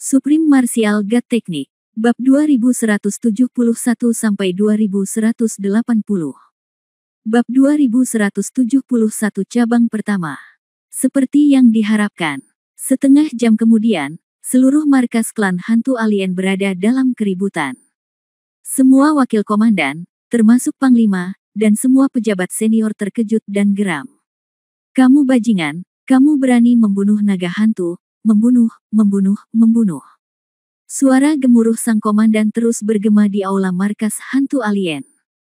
Supreme Martial God Technique. Bab 2171-2180. Bab 2171 cabang pertama. Seperti yang diharapkan. Setengah jam kemudian, seluruh markas klan hantu alien berada dalam keributan. Semua wakil komandan, termasuk Panglima, dan semua pejabat senior terkejut dan geram. Kamu bajingan, kamu berani membunuh naga hantu, membunuh. Suara gemuruh sang komandan terus bergema di aula markas hantu alien.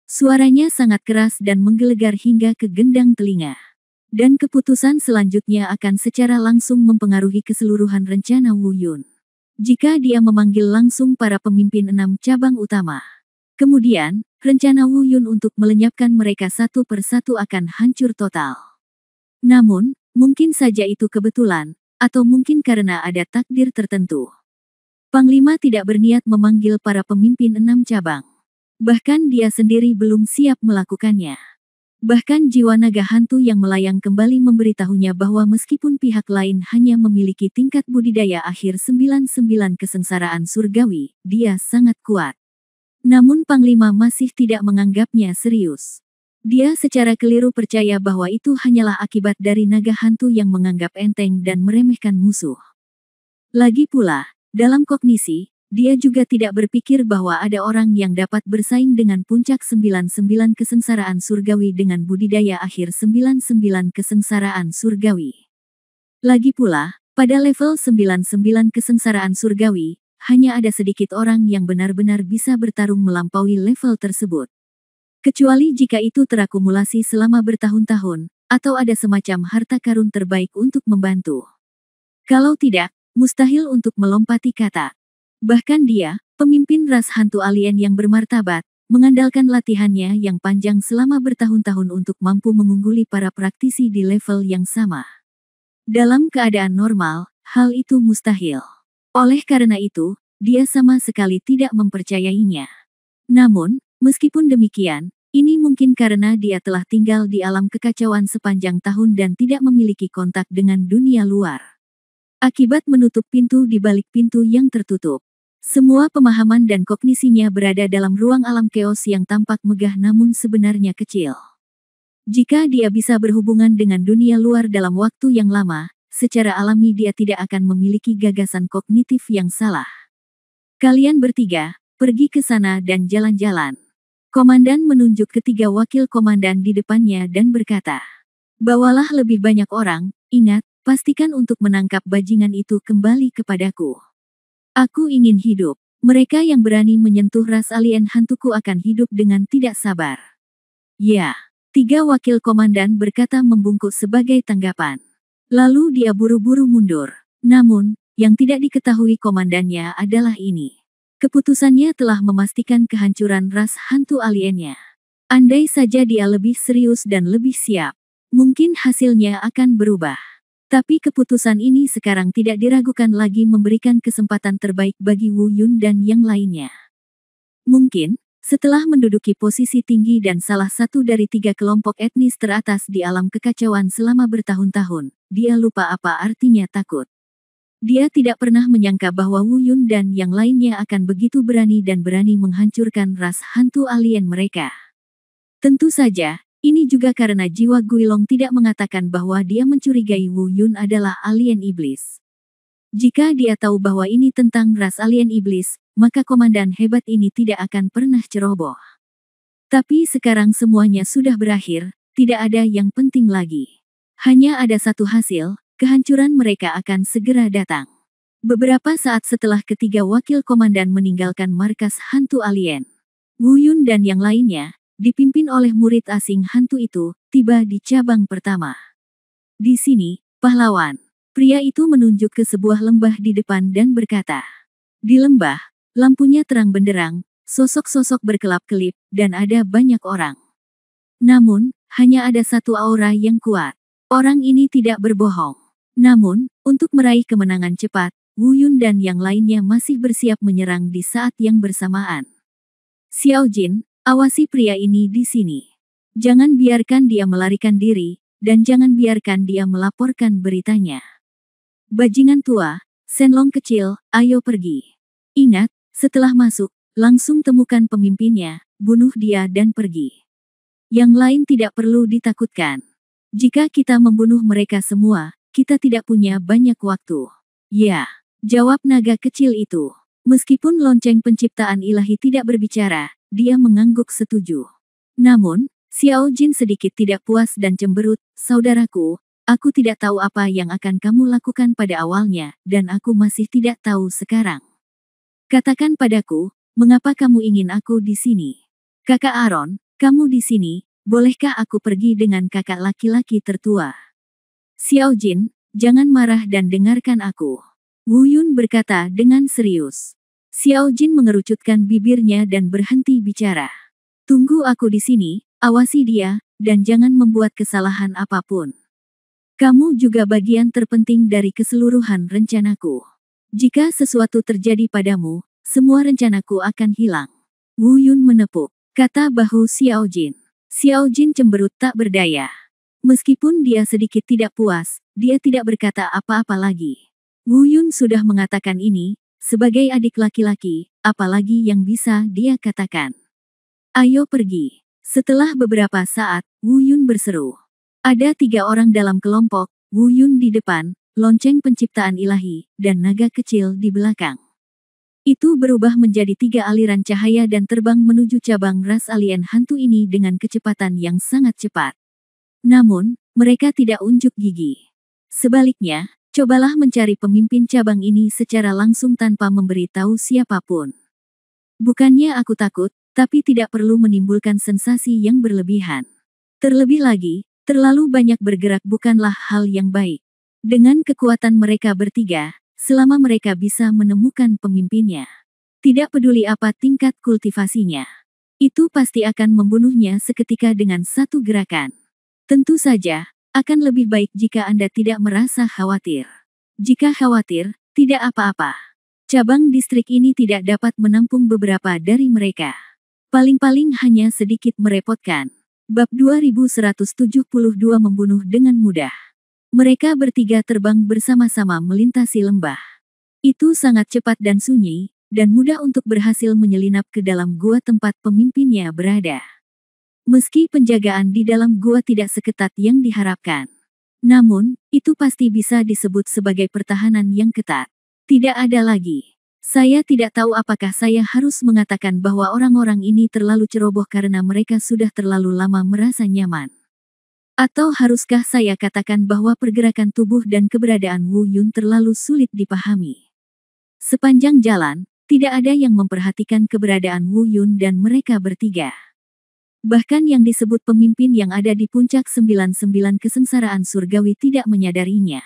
Suaranya sangat keras dan menggelegar hingga ke gendang telinga. Dan keputusan selanjutnya akan secara langsung mempengaruhi keseluruhan rencana Wu Yun. Jika dia memanggil langsung para pemimpin 6 cabang utama. Kemudian, rencana Wu Yun untuk melenyapkan mereka satu persatu akan hancur total. Namun, mungkin saja itu kebetulan, atau mungkin karena ada takdir tertentu. Panglima tidak berniat memanggil para pemimpin 6 cabang. Bahkan dia sendiri belum siap melakukannya. Bahkan jiwa naga hantu yang melayang kembali memberitahunya bahwa meskipun pihak lain hanya memiliki tingkat budidaya akhir 99 kesengsaraan surgawi, dia sangat kuat. Namun Panglima masih tidak menganggapnya serius. Dia secara keliru percaya bahwa itu hanyalah akibat dari naga hantu yang menganggap enteng dan meremehkan musuh. Lagi pula, dalam kognisi, dia juga tidak berpikir bahwa ada orang yang dapat bersaing dengan puncak 99 kesengsaraan surgawi dengan budidaya akhir 99 kesengsaraan surgawi. Lagi pula, pada level 99 kesengsaraan surgawi, hanya ada sedikit orang yang benar-benar bisa bertarung melampaui level tersebut. Kecuali jika itu terakumulasi selama bertahun-tahun, atau ada semacam harta karun terbaik untuk membantu. Kalau tidak, mustahil untuk melompati kata. Bahkan dia, pemimpin ras hantu alien yang bermartabat, mengandalkan latihannya yang panjang selama bertahun-tahun untuk mampu mengungguli para praktisi di level yang sama. Dalam keadaan normal, hal itu mustahil. Oleh karena itu, dia sama sekali tidak mempercayainya. Namun, meskipun demikian, ini mungkin karena dia telah tinggal di alam kekacauan sepanjang tahun dan tidak memiliki kontak dengan dunia luar. Akibat menutup pintu di balik pintu yang tertutup. Semua pemahaman dan kognisinya berada dalam ruang alam keos yang tampak megah namun sebenarnya kecil. Jika dia bisa berhubungan dengan dunia luar dalam waktu yang lama, secara alami dia tidak akan memiliki gagasan kognitif yang salah. Kalian bertiga, pergi ke sana dan jalan-jalan. Komandan menunjuk ketiga wakil komandan di depannya dan berkata, bawalah lebih banyak orang, ingat, pastikan untuk menangkap bajingan itu kembali kepadaku. Aku ingin hidup. Mereka yang berani menyentuh ras alien hantuku akan hidup dengan tidak sabar. Ya, 3 wakil komandan berkata membungkuk sebagai tanggapan. Lalu dia buru-buru mundur. Namun, yang tidak diketahui komandannya adalah ini. Keputusannya telah memastikan kehancuran ras hantu aliennya. Andai saja dia lebih serius dan lebih siap, mungkin hasilnya akan berubah. Tapi keputusan ini sekarang tidak diragukan lagi memberikan kesempatan terbaik bagi Wu Yun dan yang lainnya. Mungkin, setelah menduduki posisi tinggi dan salah satu dari 3 kelompok etnis teratas di alam kekacauan selama bertahun-tahun, dia lupa apa artinya takut. Dia tidak pernah menyangka bahwa Wu Yun dan yang lainnya akan begitu berani menghancurkan ras hantu alien mereka. Tentu saja, ini juga karena jiwa Guilong tidak mengatakan bahwa dia mencurigai Wu Yun adalah alien iblis. Jika dia tahu bahwa ini tentang ras alien iblis, maka komandan hebat ini tidak akan pernah ceroboh. Tapi sekarang semuanya sudah berakhir, tidak ada yang penting lagi. Hanya ada satu hasil, kehancuran mereka akan segera datang. Beberapa saat setelah ketiga wakil komandan meninggalkan markas hantu alien, Wu Yun dan yang lainnya, dipimpin oleh murid asing hantu itu, tiba di cabang pertama. Di sini, pahlawan. Pria itu menunjuk ke sebuah lembah di depan dan berkata, di lembah, lampunya terang benderang, sosok-sosok berkelap-kelip, dan ada banyak orang. Namun, hanya ada satu aura yang kuat. Orang ini tidak berbohong. Namun, untuk meraih kemenangan cepat, Wu Yun dan yang lainnya masih bersiap menyerang di saat yang bersamaan. Xiao Jin, awasi pria ini di sini. Jangan biarkan dia melarikan diri, dan jangan biarkan dia melaporkan beritanya. Bajingan tua, Shenlong kecil, ayo pergi. Ingat, setelah masuk, langsung temukan pemimpinnya, bunuh dia dan pergi. Yang lain tidak perlu ditakutkan. Jika kita membunuh mereka semua, kita tidak punya banyak waktu. Ya, jawab naga kecil itu. Meskipun lonceng penciptaan ilahi tidak berbicara, dia mengangguk setuju. Namun, Xiao Jin sedikit tidak puas dan cemberut, saudaraku, aku tidak tahu apa yang akan kamu lakukan pada awalnya, dan aku masih tidak tahu sekarang. Katakan padaku, mengapa kamu ingin aku di sini? Kakak Aaron, kamu di sini, bolehkah aku pergi dengan kakak laki-laki tertua? Xiao Jin, jangan marah dan dengarkan aku. Wu Yun berkata dengan serius. Xiao Jin mengerucutkan bibirnya dan berhenti bicara. Tunggu aku di sini, awasi dia, dan jangan membuat kesalahan apapun. Kamu juga bagian terpenting dari keseluruhan rencanaku. Jika sesuatu terjadi padamu, semua rencanaku akan hilang. Wu Yun menepuk kata bahu Xiao Jin. Xiao Jin cemberut tak berdaya. Meskipun dia sedikit tidak puas, dia tidak berkata apa-apa lagi. Wu Yun sudah mengatakan ini, sebagai adik laki-laki, apalagi yang bisa dia katakan. Ayo pergi. Setelah beberapa saat, Wu Yun berseru. Ada 3 orang dalam kelompok, Wu Yun di depan, lonceng penciptaan ilahi, dan naga kecil di belakang. Itu berubah menjadi 3 aliran cahaya dan terbang menuju cabang ras alien hantu ini dengan kecepatan yang sangat cepat. Namun, mereka tidak unjuk gigi. Sebaliknya, cobalah mencari pemimpin cabang ini secara langsung tanpa memberi tahu siapapun. Bukannya aku takut, tapi tidak perlu menimbulkan sensasi yang berlebihan. Terlebih lagi, terlalu banyak bergerak bukanlah hal yang baik. Dengan kekuatan mereka bertiga, selama mereka bisa menemukan pemimpinnya, tidak peduli apa tingkat kultivasinya, itu pasti akan membunuhnya seketika dengan satu gerakan. Tentu saja, akan lebih baik jika Anda tidak merasa khawatir. Jika khawatir, tidak apa-apa. Cabang distrik ini tidak dapat menampung beberapa dari mereka. Paling-paling hanya sedikit merepotkan. Bab 2172 membunuh dengan mudah. Mereka bertiga terbang bersama-sama melintasi lembah. Itu sangat cepat dan sunyi, dan mudah untuk berhasil menyelinap ke dalam gua tempat pemimpinnya berada. Meski penjagaan di dalam gua tidak seketat yang diharapkan. Namun, itu pasti bisa disebut sebagai pertahanan yang ketat. Tidak ada lagi. Saya tidak tahu apakah saya harus mengatakan bahwa orang-orang ini terlalu ceroboh karena mereka sudah terlalu lama merasa nyaman. Atau haruskah saya katakan bahwa pergerakan tubuh dan keberadaan Wu Yun terlalu sulit dipahami. Sepanjang jalan, tidak ada yang memperhatikan keberadaan Wu Yun dan mereka bertiga. Bahkan yang disebut pemimpin yang ada di puncak 99 kesengsaraan surgawi tidak menyadarinya.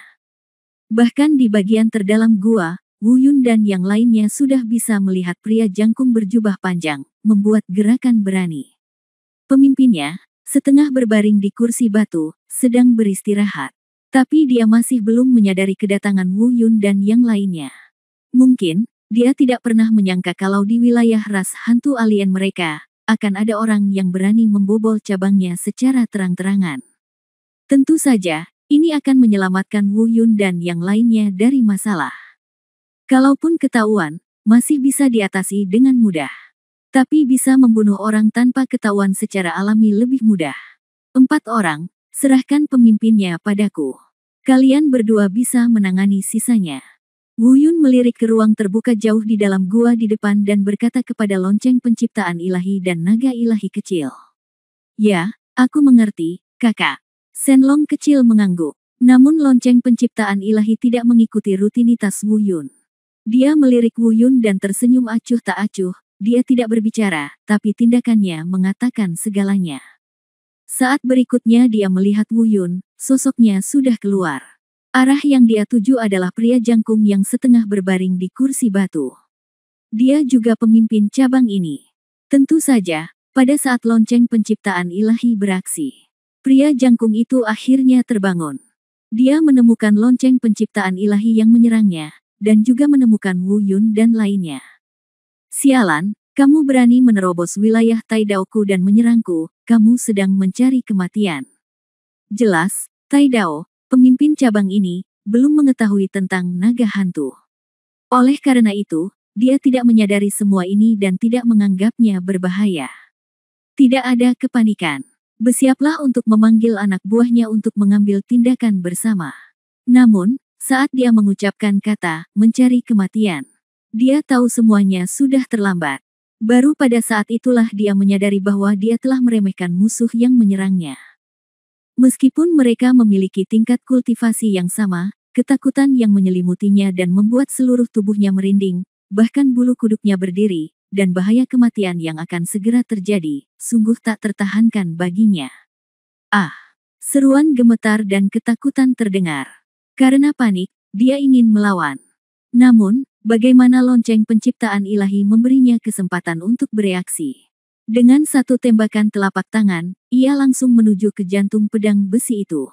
Bahkan di bagian terdalam gua, Wu Yun dan yang lainnya sudah bisa melihat pria jangkung berjubah panjang, membuat gerakan berani. Pemimpinnya, setengah berbaring di kursi batu, sedang beristirahat. Tapi dia masih belum menyadari kedatangan Wu Yun dan yang lainnya. Mungkin, dia tidak pernah menyangka kalau di wilayah ras hantu alien mereka, akan ada orang yang berani membobol cabangnya secara terang-terangan. Tentu saja, ini akan menyelamatkan Wu Yun dan yang lainnya dari masalah. Kalaupun ketahuan, masih bisa diatasi dengan mudah. Tapi bisa membunuh orang tanpa ketahuan secara alami lebih mudah. 4 orang, serahkan pemimpinnya padaku. Kalian berdua bisa menangani sisanya. Wu Yun melirik ke ruang terbuka jauh di dalam gua di depan dan berkata kepada lonceng penciptaan ilahi dan naga ilahi kecil. Ya, aku mengerti, kakak. Shenlong kecil mengangguk. Namun lonceng penciptaan ilahi tidak mengikuti rutinitas Wu Yun. Dia melirik Wu Yun dan tersenyum acuh tak acuh. Dia tidak berbicara, tapi tindakannya mengatakan segalanya. Saat berikutnya dia melihat Wu Yun, sosoknya sudah keluar. Arah yang dia tuju adalah pria jangkung yang setengah berbaring di kursi batu. Dia juga pemimpin cabang ini. Tentu saja, pada saat lonceng penciptaan ilahi beraksi, pria jangkung itu akhirnya terbangun. Dia menemukan lonceng penciptaan ilahi yang menyerangnya, dan juga menemukan Wu Yun dan lainnya. Sialan, kamu berani menerobos wilayah Taidao-ku dan menyerangku, kamu sedang mencari kematian. Jelas, Taidao, pemimpin cabang ini, belum mengetahui tentang naga hantu. Oleh karena itu, dia tidak menyadari semua ini dan tidak menganggapnya berbahaya. Tidak ada kepanikan. Bersiaplah untuk memanggil anak buahnya untuk mengambil tindakan bersama. Namun, saat dia mengucapkan kata "mencari kematian", dia tahu semuanya sudah terlambat. Baru pada saat itulah dia menyadari bahwa dia telah meremehkan musuh yang menyerangnya. Meskipun mereka memiliki tingkat kultivasi yang sama, ketakutan yang menyelimutinya dan membuat seluruh tubuhnya merinding, bahkan bulu kuduknya berdiri, dan bahaya kematian yang akan segera terjadi, sungguh tak tertahankan baginya. Ah! Seruan gemetar dan ketakutan terdengar. Karena panik, dia ingin melawan. Namun, bagaimana lonceng penciptaan ilahi memberinya kesempatan untuk bereaksi? Dengan satu tembakan telapak tangan, ia langsung menuju ke jantung pedang besi itu.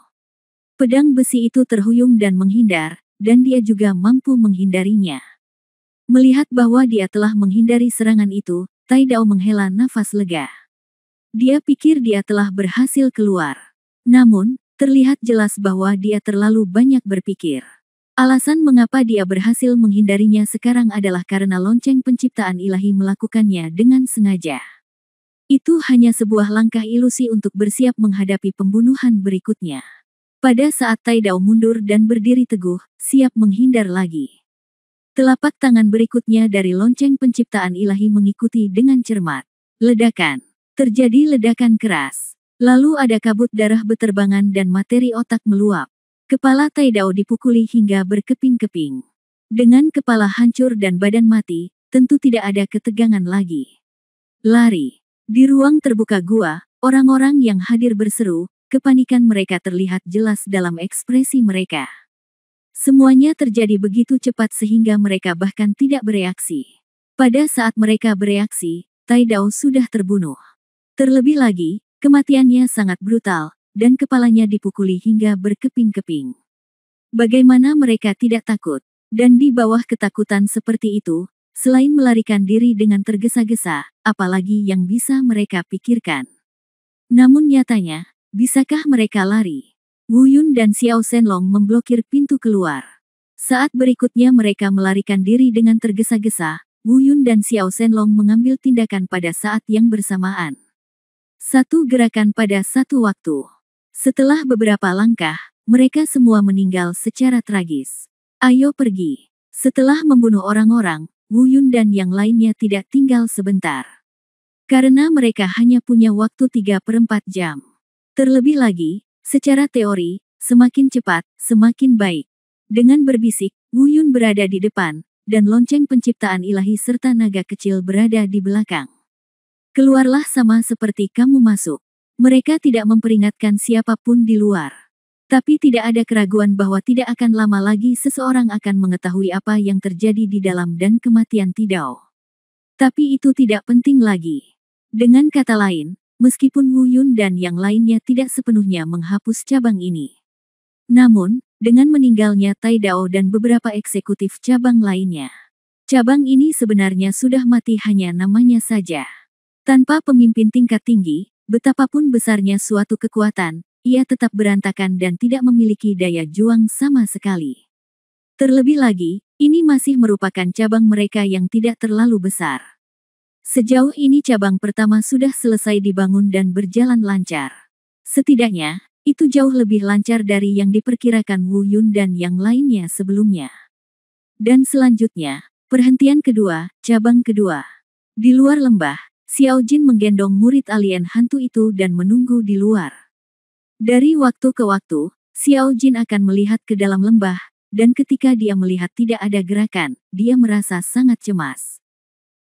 Pedang besi itu terhuyung dan menghindar, dan dia juga mampu menghindarinya. Melihat bahwa dia telah menghindari serangan itu, Tai Dao menghela nafas lega. Dia pikir dia telah berhasil keluar. Namun, terlihat jelas bahwa dia terlalu banyak berpikir. Alasan mengapa dia berhasil menghindarinya sekarang adalah karena lonceng penciptaan ilahi melakukannya dengan sengaja. Itu hanya sebuah langkah ilusi untuk bersiap menghadapi pembunuhan berikutnya. Pada saat Tai Dao mundur dan berdiri teguh, siap menghindar lagi. Telapak tangan berikutnya dari lonceng penciptaan ilahi mengikuti dengan cermat. Ledakan. Terjadi ledakan keras. Lalu ada kabut darah beterbangan dan materi otak meluap. Kepala Tai Dao dipukuli hingga berkeping-keping. Dengan kepala hancur dan badan mati, tentu tidak ada ketegangan lagi. Lari. Di ruang terbuka gua, orang-orang yang hadir berseru, kepanikan mereka terlihat jelas dalam ekspresi mereka. Semuanya terjadi begitu cepat sehingga mereka bahkan tidak bereaksi. Pada saat mereka bereaksi, Tai Dao sudah terbunuh. Terlebih lagi, kematiannya sangat brutal, dan kepalanya dipukuli hingga berkeping-keping. Bagaimana mereka tidak takut? Dan di bawah ketakutan seperti itu, selain melarikan diri dengan tergesa-gesa, apalagi yang bisa mereka pikirkan? Namun nyatanya, bisakah mereka lari? Wu Yun dan Xiao Shenlong memblokir pintu keluar. Saat berikutnya mereka melarikan diri dengan tergesa-gesa, Wu Yun dan Xiao Shenlong mengambil tindakan pada saat yang bersamaan. Satu gerakan pada satu waktu. Setelah beberapa langkah, mereka semua meninggal secara tragis. Ayo pergi. Setelah membunuh orang-orang, Wu Yun dan yang lainnya tidak tinggal sebentar. Karena mereka hanya punya waktu 3/4 jam. Terlebih lagi, secara teori, semakin cepat, semakin baik. Dengan berbisik, Wu Yun berada di depan, dan lonceng penciptaan ilahi serta naga kecil berada di belakang. Keluarlah sama seperti kamu masuk. Mereka tidak memperingatkan siapapun di luar. Tapi tidak ada keraguan bahwa tidak akan lama lagi seseorang akan mengetahui apa yang terjadi di dalam dan kematian Tai Dao. Tapi itu tidak penting lagi. Dengan kata lain, meskipun Wu Yun dan yang lainnya tidak sepenuhnya menghapus cabang ini. Namun, dengan meninggalnya Tai Dao dan beberapa eksekutif cabang lainnya, cabang ini sebenarnya sudah mati, hanya namanya saja. Tanpa pemimpin tingkat tinggi, betapapun besarnya suatu kekuatan, ia tetap berantakan dan tidak memiliki daya juang sama sekali. Terlebih lagi, ini masih merupakan cabang mereka yang tidak terlalu besar. Sejauh ini cabang pertama sudah selesai dibangun dan berjalan lancar. Setidaknya, itu jauh lebih lancar dari yang diperkirakan Wu Yun dan yang lainnya sebelumnya. Dan selanjutnya, perhentian kedua, cabang kedua. Di luar lembah, Xiao Jin menggendong murid alien hantu itu dan menunggu di luar. Dari waktu ke waktu, Xiao Jin akan melihat ke dalam lembah, dan ketika dia melihat tidak ada gerakan, dia merasa sangat cemas.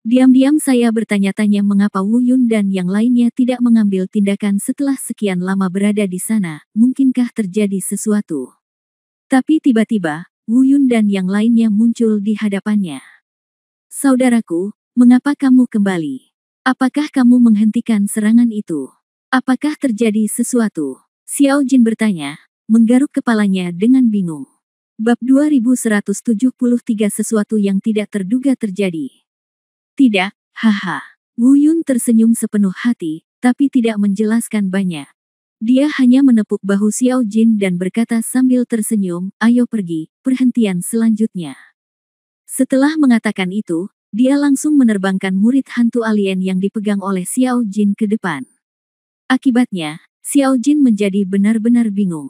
Diam-diam saya bertanya-tanya mengapa Wu Yun dan yang lainnya tidak mengambil tindakan setelah sekian lama berada di sana, mungkinkah terjadi sesuatu? Tapi tiba-tiba, Wu Yun dan yang lainnya muncul di hadapannya. Saudaraku, mengapa kamu kembali? Apakah kamu menghentikan serangan itu? Apakah terjadi sesuatu? Xiao Jin bertanya, menggaruk kepalanya dengan bingung. Bab 2173 sesuatu yang tidak terduga terjadi. Tidak, haha. Wu Yun tersenyum sepenuh hati, tapi tidak menjelaskan banyak. Dia hanya menepuk bahu Xiao Jin dan berkata sambil tersenyum, ayo pergi, perhentian selanjutnya. Setelah mengatakan itu, dia langsung menerbangkan murid hantu alien yang dipegang oleh Xiao Jin ke depan. Akibatnya, Xiao Jin menjadi benar-benar bingung.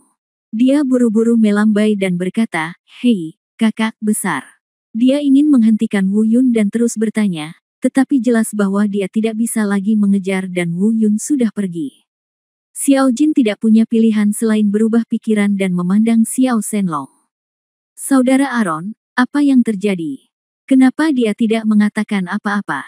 Dia buru-buru melambai dan berkata, "Hei, kakak besar." Dia ingin menghentikan Wu Yun dan terus bertanya, tetapi jelas bahwa dia tidak bisa lagi mengejar dan Wu Yun sudah pergi. Xiao Jin tidak punya pilihan selain berubah pikiran dan memandang Xiao Shenlong. "Saudara Aaron, apa yang terjadi? Kenapa dia tidak mengatakan apa-apa?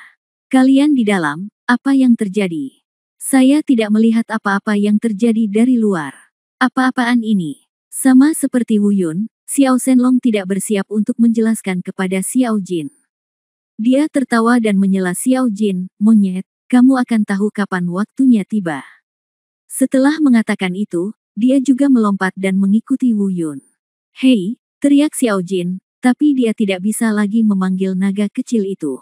Kalian di dalam, apa yang terjadi? Saya tidak melihat apa-apa yang terjadi dari luar. Apa-apaan ini?" Sama seperti Wu Yun, Xiao Shenlong tidak bersiap untuk menjelaskan kepada Xiao Jin. Dia tertawa dan menyela Xiao Jin, "Monyet, kamu akan tahu kapan waktunya tiba." Setelah mengatakan itu, dia juga melompat dan mengikuti Wu Yun. "Hei!" teriak Xiao Jin, tapi dia tidak bisa lagi memanggil naga kecil itu.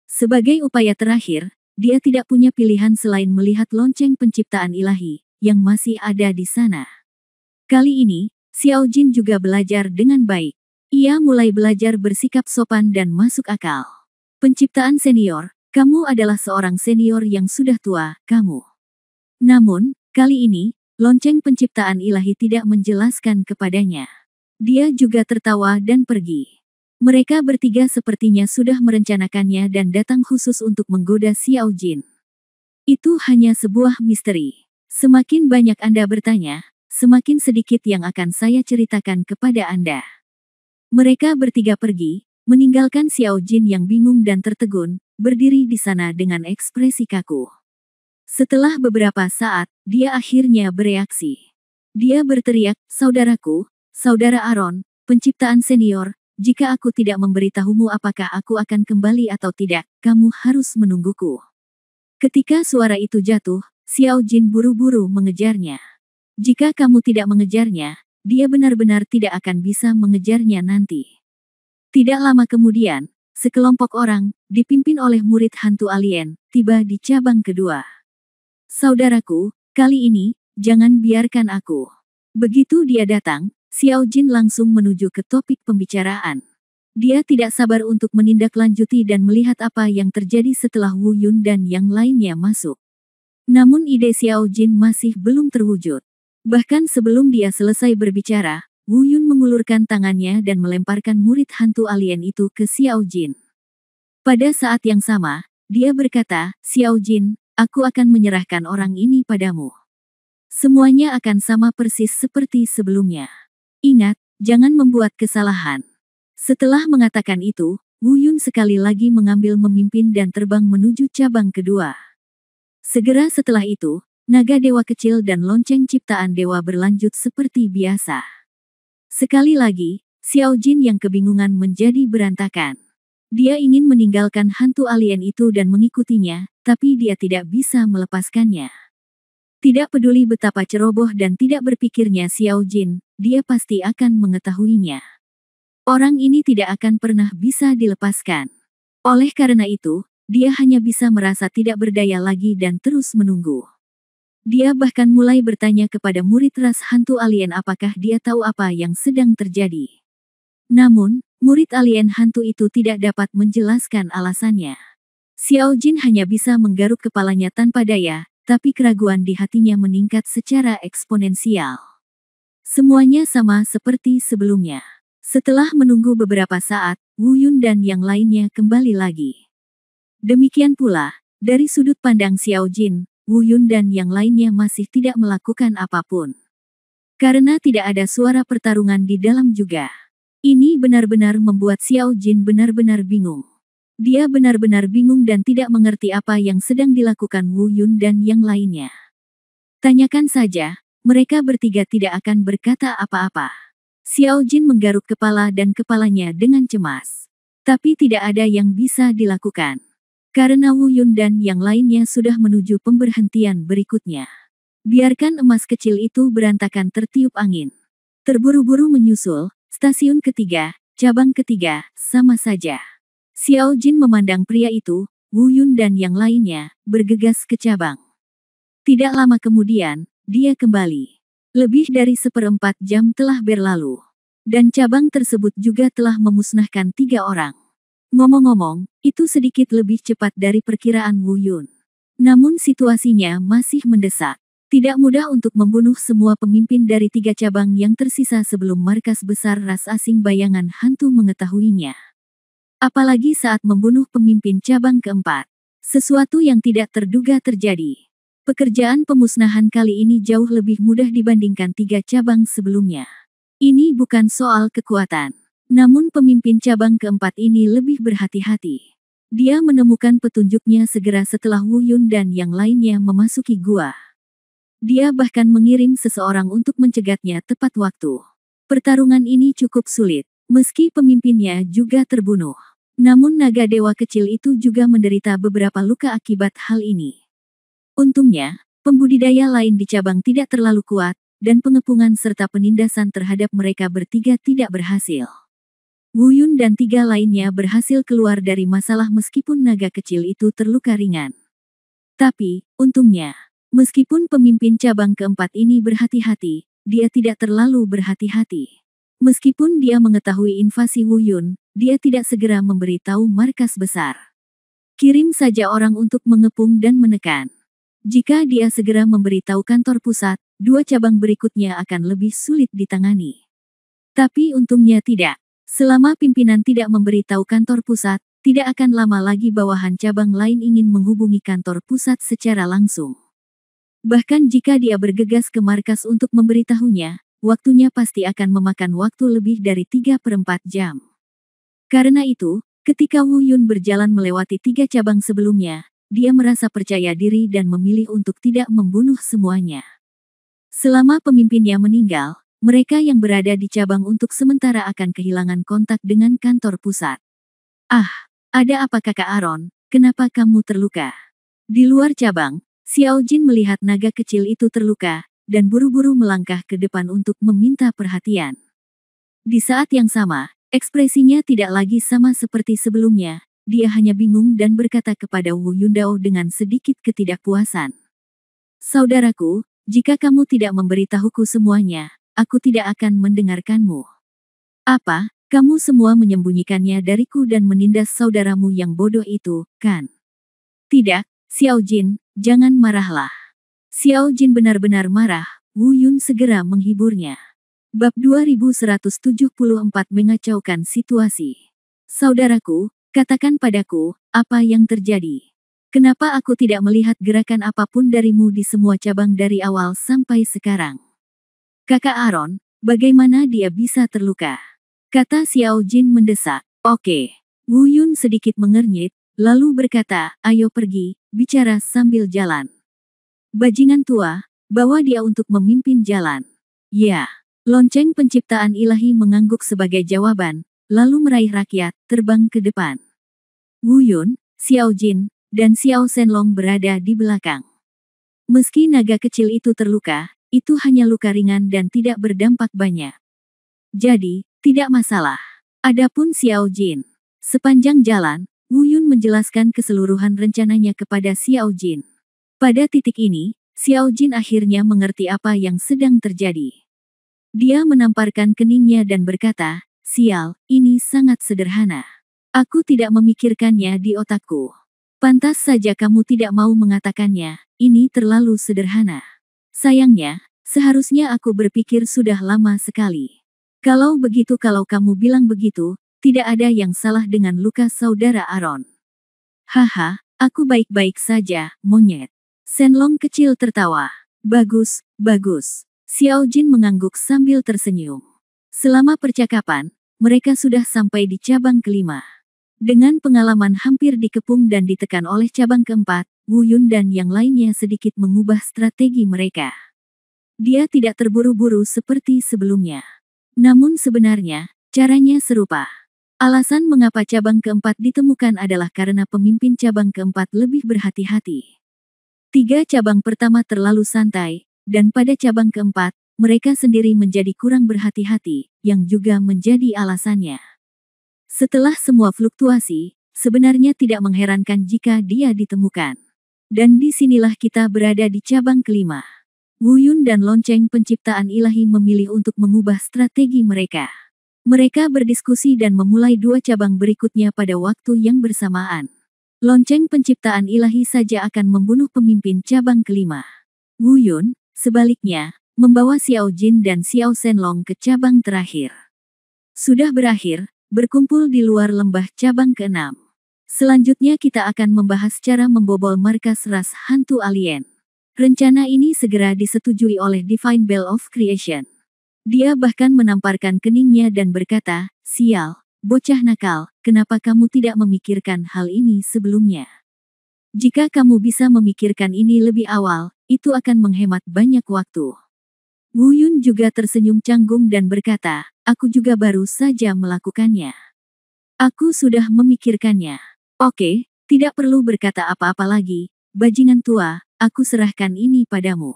Sebagai upaya terakhir, dia tidak punya pilihan selain melihat lonceng penciptaan ilahi, yang masih ada di sana. Kali ini, Xiao Jin juga belajar dengan baik. Ia mulai belajar bersikap sopan dan masuk akal. "Penciptaan senior, kamu adalah seorang senior yang sudah tua, kamu." Namun, kali ini, lonceng penciptaan ilahi tidak menjelaskan kepadanya. Dia juga tertawa dan pergi. Mereka bertiga sepertinya sudah merencanakannya dan datang khusus untuk menggoda Xiao Jin. Itu hanya sebuah misteri. Semakin banyak Anda bertanya, semakin sedikit yang akan saya ceritakan kepada Anda. Mereka bertiga pergi, meninggalkan Xiao Jin yang bingung dan tertegun, berdiri di sana dengan ekspresi kaku. Setelah beberapa saat, dia akhirnya bereaksi. Dia berteriak, "Saudaraku, Saudara Aaron, penciptaan senior, jika aku tidak memberitahumu apakah aku akan kembali atau tidak, kamu harus menungguku." Ketika suara itu jatuh, Xiao Jin buru-buru mengejarnya. Jika kamu tidak mengejarnya, dia benar-benar tidak akan bisa mengejarnya nanti. Tidak lama kemudian, sekelompok orang, dipimpin oleh murid hantu alien, tiba di cabang kedua. "Saudaraku, kali ini, jangan biarkan aku." Begitu dia datang, Xiao Jin langsung menuju ke topik pembicaraan. Dia tidak sabar untuk menindaklanjuti dan melihat apa yang terjadi setelah Wu Yun dan yang lainnya masuk. Namun ide Xiao Jin masih belum terwujud. Bahkan sebelum dia selesai berbicara, Wu Yun mengulurkan tangannya dan melemparkan murid hantu alien itu ke Xiao Jin. Pada saat yang sama, dia berkata, "Xiao Jin, aku akan menyerahkan orang ini padamu. Semuanya akan sama persis seperti sebelumnya. Ingat, jangan membuat kesalahan." Setelah mengatakan itu, Wu Yun sekali lagi mengambil memimpin dan terbang menuju cabang kedua. Segera setelah itu, naga dewa kecil dan lonceng ciptaan dewa berlanjut seperti biasa. Sekali lagi, Xiao Jin yang kebingungan menjadi berantakan. Dia ingin meninggalkan hantu alien itu dan mengikutinya, tapi dia tidak bisa melepaskannya. Tidak peduli betapa ceroboh dan tidak berpikirnya Xiao Jin, dia pasti akan mengetahuinya. Orang ini tidak akan pernah bisa dilepaskan. Oleh karena itu, dia hanya bisa merasa tidak berdaya lagi dan terus menunggu. Dia bahkan mulai bertanya kepada murid ras hantu alien apakah dia tahu apa yang sedang terjadi. Namun, murid alien hantu itu tidak dapat menjelaskan alasannya. Xiao Jin hanya bisa menggaruk kepalanya tanpa daya, tapi keraguan di hatinya meningkat secara eksponensial. Semuanya sama seperti sebelumnya. Setelah menunggu beberapa saat, Wu Yun dan yang lainnya kembali lagi. Demikian pula, dari sudut pandang Xiao Jin, Wu Yun dan yang lainnya masih tidak melakukan apapun. Karena tidak ada suara pertarungan di dalam juga. Ini benar-benar membuat Xiao Jin benar-benar bingung. Dia benar-benar bingung dan tidak mengerti apa yang sedang dilakukan Wu Yun dan yang lainnya. Tanyakan saja, mereka bertiga tidak akan berkata apa-apa. Xiao Jin menggaruk kepala dan kepalanya dengan cemas. Tapi tidak ada yang bisa dilakukan. Karena Wu Yun dan yang lainnya sudah menuju pemberhentian berikutnya. Biarkan emas kecil itu berantakan tertiup angin. Terburu-buru menyusul, stasiun ketiga, cabang ketiga, sama saja. Xiao Jin memandang pria itu, Wu Yun dan yang lainnya, bergegas ke cabang. Tidak lama kemudian, dia kembali. Lebih dari 1/4 jam telah berlalu. Dan cabang tersebut juga telah memusnahkan 3 orang. Ngomong-ngomong, itu sedikit lebih cepat dari perkiraan Wu Yun. Namun situasinya masih mendesak. Tidak mudah untuk membunuh semua pemimpin dari 3 cabang yang tersisa sebelum markas besar ras asing bayangan hantu mengetahuinya. Apalagi saat membunuh pemimpin cabang keempat. Sesuatu yang tidak terduga terjadi. Pekerjaan pemusnahan kali ini jauh lebih mudah dibandingkan 3 cabang sebelumnya. Ini bukan soal kekuatan. Namun pemimpin cabang keempat ini lebih berhati-hati. Dia menemukan petunjuknya segera setelah Wu Yun dan yang lainnya memasuki gua. Dia bahkan mengirim seseorang untuk mencegatnya tepat waktu. Pertarungan ini cukup sulit, meski pemimpinnya juga terbunuh. Namun naga dewa kecil itu juga menderita beberapa luka akibat hal ini. Untungnya, pembudidaya lain di cabang tidak terlalu kuat, dan pengepungan serta penindasan terhadap mereka bertiga tidak berhasil. Wu Yun dan 3 lainnya berhasil keluar dari masalah meskipun naga kecil itu terluka ringan. Tapi, untungnya, meskipun pemimpin cabang keempat ini berhati-hati, dia tidak terlalu berhati-hati. Meskipun dia mengetahui invasi Wu Yun, dia tidak segera memberitahu markas besar. Kirim saja orang untuk mengepung dan menekan. Jika dia segera memberitahu kantor pusat, 2 cabang berikutnya akan lebih sulit ditangani. Tapi untungnya tidak. Selama pimpinan tidak memberitahu kantor pusat, tidak akan lama lagi bawahan cabang lain ingin menghubungi kantor pusat secara langsung. Bahkan jika dia bergegas ke markas untuk memberitahunya, waktunya pasti akan memakan waktu lebih dari 3/4 jam. Karena itu, ketika Wu Yun berjalan melewati 3 cabang sebelumnya, dia merasa percaya diri dan memilih untuk tidak membunuh semuanya. Selama pemimpinnya meninggal, mereka yang berada di cabang untuk sementara akan kehilangan kontak dengan kantor pusat. Ah, ada apa Kakak Aaron? Kenapa kamu terluka? Di luar cabang, Xiao Jin melihat naga kecil itu terluka, dan buru-buru melangkah ke depan untuk meminta perhatian. Di saat yang sama, ekspresinya tidak lagi sama seperti sebelumnya, dia hanya bingung dan berkata kepada Wu Yundao dengan sedikit ketidakpuasan. Saudaraku, jika kamu tidak memberitahuku semuanya, aku tidak akan mendengarkanmu. Apa, kamu semua menyembunyikannya dariku dan menindas saudaramu yang bodoh itu, kan? Tidak, Xiao Jin, jangan marahlah. Xiao Jin benar-benar marah, Wu Yun segera menghiburnya. Bab 2174 mengacaukan situasi. Saudaraku, katakan padaku, apa yang terjadi? Kenapa aku tidak melihat gerakan apapun darimu di semua cabang dari awal sampai sekarang? Kakak Aaron, bagaimana dia bisa terluka? Kata Xiao Jin mendesak. Oke. Wu Yun sedikit mengernyit, lalu berkata, ayo pergi, bicara sambil jalan. Bajingan tua, bawa dia untuk memimpin jalan. Ya. Lonceng penciptaan ilahi mengangguk sebagai jawaban, lalu meraih rakyat, terbang ke depan. Wu Yun, Xiao Jin, dan Xiao Shenlong berada di belakang. Meski naga kecil itu terluka, itu hanya luka ringan dan tidak berdampak banyak. Jadi, tidak masalah. Adapun Xiao Jin. Sepanjang jalan, Wu Yun menjelaskan keseluruhan rencananya kepada Xiao Jin. Pada titik ini, Xiao Jin akhirnya mengerti apa yang sedang terjadi. Dia menamparkan keningnya dan berkata, sial, ini sangat sederhana. Aku tidak memikirkannya di otakku. Pantas saja kamu tidak mau mengatakannya, ini terlalu sederhana. Sayangnya, seharusnya aku berpikir sudah lama sekali. Kalau begitu kalau kamu bilang begitu, tidak ada yang salah dengan luka saudara Aaron. Haha, aku baik-baik saja, monyet. Shenlong kecil tertawa. Bagus, bagus. Xiao Jin mengangguk sambil tersenyum. Selama percakapan, mereka sudah sampai di cabang kelima. Dengan pengalaman hampir dikepung dan ditekan oleh cabang keempat, Wu Yun dan yang lainnya sedikit mengubah strategi mereka. Dia tidak terburu-buru seperti sebelumnya. Namun sebenarnya, caranya serupa. Alasan mengapa cabang keempat ditemukan adalah karena pemimpin cabang keempat lebih berhati-hati. 3 cabang pertama terlalu santai, dan pada cabang keempat, mereka sendiri menjadi kurang berhati-hati, yang juga menjadi alasannya. Setelah semua fluktuasi, sebenarnya tidak mengherankan jika dia ditemukan. Dan disinilah kita berada di cabang kelima. Wu Yun dan lonceng penciptaan ilahi memilih untuk mengubah strategi mereka. Mereka berdiskusi dan memulai dua cabang berikutnya pada waktu yang bersamaan. Lonceng penciptaan ilahi saja akan membunuh pemimpin cabang kelima. Wu Yun, sebaliknya, membawa Xiao Jin dan Xiao Shenlong ke cabang terakhir. Sudah berakhir, berkumpul di luar lembah cabang ke-6. Selanjutnya kita akan membahas cara membobol markas ras hantu alien. Rencana ini segera disetujui oleh Divine Bell of Creation. Dia bahkan menamparkan keningnya dan berkata, "Sial, bocah nakal, kenapa kamu tidak memikirkan hal ini sebelumnya? Jika kamu bisa memikirkan ini lebih awal, itu akan menghemat banyak waktu." Wu Yun juga tersenyum canggung dan berkata, "Aku juga baru saja melakukannya. Aku sudah memikirkannya. Oke, tidak perlu berkata apa-apa lagi, bajingan tua, aku serahkan ini padamu.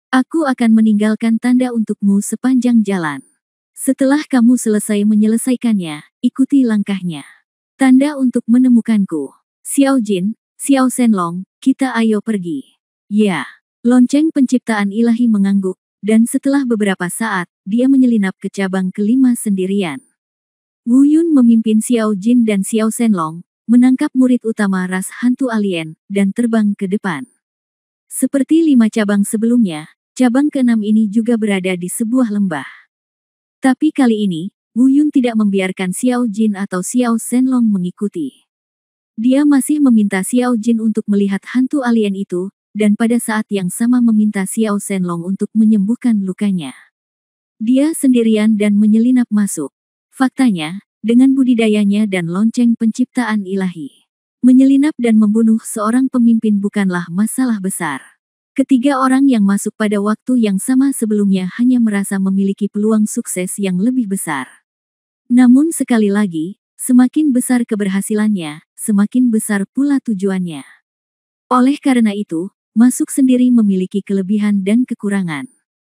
Aku akan meninggalkan tanda untukmu sepanjang jalan. Setelah kamu selesai menyelesaikannya, ikuti langkahnya. Tanda untuk menemukanku. Xiao Jin, Xiao Shenlong, kita ayo pergi." Ya, lonceng penciptaan ilahi mengangguk, dan setelah beberapa saat, dia menyelinap ke cabang kelima sendirian. Wu Yun memimpin Xiao Jin dan Xiao Shenlong, menangkap murid utama ras hantu alien, dan terbang ke depan. Seperti 5 cabang sebelumnya, cabang ke-6 ini juga berada di sebuah lembah. Tapi kali ini, Wu Yun tidak membiarkan Xiao Jin atau Xiao Shenlong mengikuti. Dia masih meminta Xiao Jin untuk melihat hantu alien itu, dan pada saat yang sama meminta Xiao Shenlong untuk menyembuhkan lukanya. Dia sendirian dan menyelinap masuk. Faktanya, dengan budidayanya dan lonceng penciptaan ilahi, menyelinap dan membunuh seorang pemimpin bukanlah masalah besar. Ketiga orang yang masuk pada waktu yang sama sebelumnya hanya merasa memiliki peluang sukses yang lebih besar. Namun sekali lagi, semakin besar keberhasilannya, semakin besar pula tujuannya. Oleh karena itu, masuk sendiri memiliki kelebihan dan kekurangan.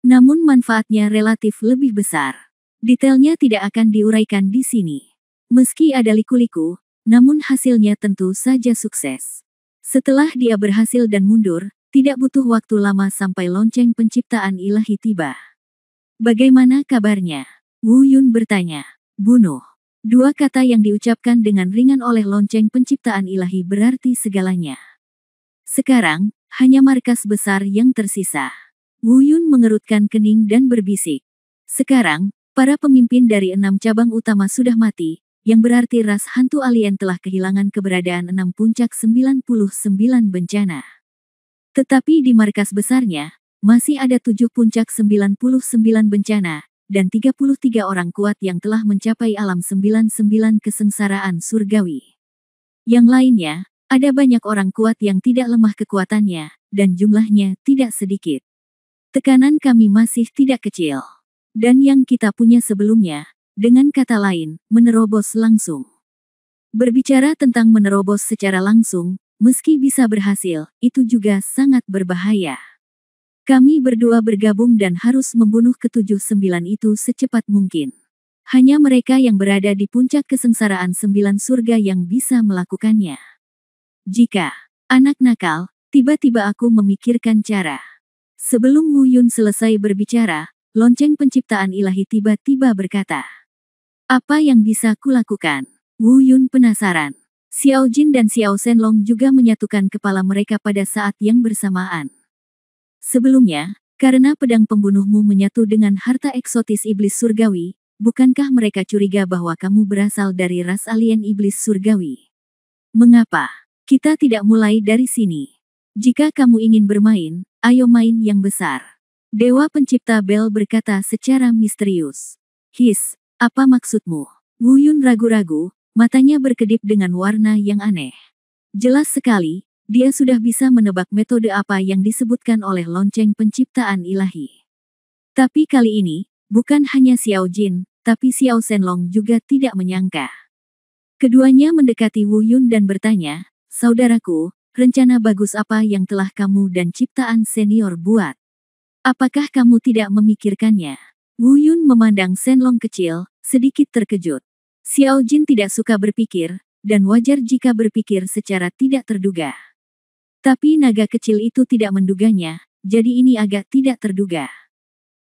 Namun manfaatnya relatif lebih besar. Detailnya tidak akan diuraikan di sini. Meski ada liku-liku, namun hasilnya tentu saja sukses. Setelah dia berhasil dan mundur, tidak butuh waktu lama sampai lonceng penciptaan ilahi tiba. "Bagaimana kabarnya?" Wu Yun bertanya. "Bunuh." Dua kata yang diucapkan dengan ringan oleh lonceng penciptaan ilahi berarti segalanya. Sekarang, hanya markas besar yang tersisa. Wu Yun mengerutkan kening dan berbisik. Sekarang, para pemimpin dari 6 cabang utama sudah mati, yang berarti ras hantu alien telah kehilangan keberadaan 6 puncak 99 bencana. Tetapi di markas besarnya, masih ada 7 puncak 99 bencana, dan 33 orang kuat yang telah mencapai alam 99 kesengsaraan surgawi. Yang lainnya, ada banyak orang kuat yang tidak lemah kekuatannya, dan jumlahnya tidak sedikit. Tekanan kami masih tidak kecil. Dan yang kita punya sebelumnya, dengan kata lain, menerobos langsung. Berbicara tentang menerobos secara langsung, meski bisa berhasil, itu juga sangat berbahaya. Kami berdua bergabung dan harus membunuh ke-79 itu secepat mungkin. Hanya mereka yang berada di puncak kesengsaraan 9 surga yang bisa melakukannya. Jika anak nakal, tiba-tiba aku memikirkan cara. Sebelum Wu Yun selesai berbicara, lonceng penciptaan ilahi tiba-tiba berkata, "Apa yang bisa kulakukan?" Wu Yun penasaran. Xiao Jin dan Xiao Shenlong juga menyatukan kepala mereka pada saat yang bersamaan. "Sebelumnya, karena pedang pembunuhmu menyatu dengan harta eksotis iblis surgawi, bukankah mereka curiga bahwa kamu berasal dari ras alien iblis surgawi? Mengapa kita tidak mulai dari sini? Jika kamu ingin bermain, ayo main yang besar." Dewa pencipta Bel berkata secara misterius. "His, apa maksudmu?" Wu Yun ragu-ragu, matanya berkedip dengan warna yang aneh. Jelas sekali, dia sudah bisa menebak metode apa yang disebutkan oleh lonceng penciptaan ilahi. Tapi kali ini, bukan hanya Xiao Jin, tapi Xiao Shenlong juga tidak menyangka. Keduanya mendekati Wu Yun dan bertanya, "Saudaraku, rencana bagus apa yang telah kamu dan ciptaan senior buat? Apakah kamu tidak memikirkannya?" Wu Yun memandang Shenlong kecil, sedikit terkejut. Xiao Jin tidak suka berpikir, dan wajar jika berpikir secara tidak terduga. Tapi naga kecil itu tidak menduganya, jadi ini agak tidak terduga.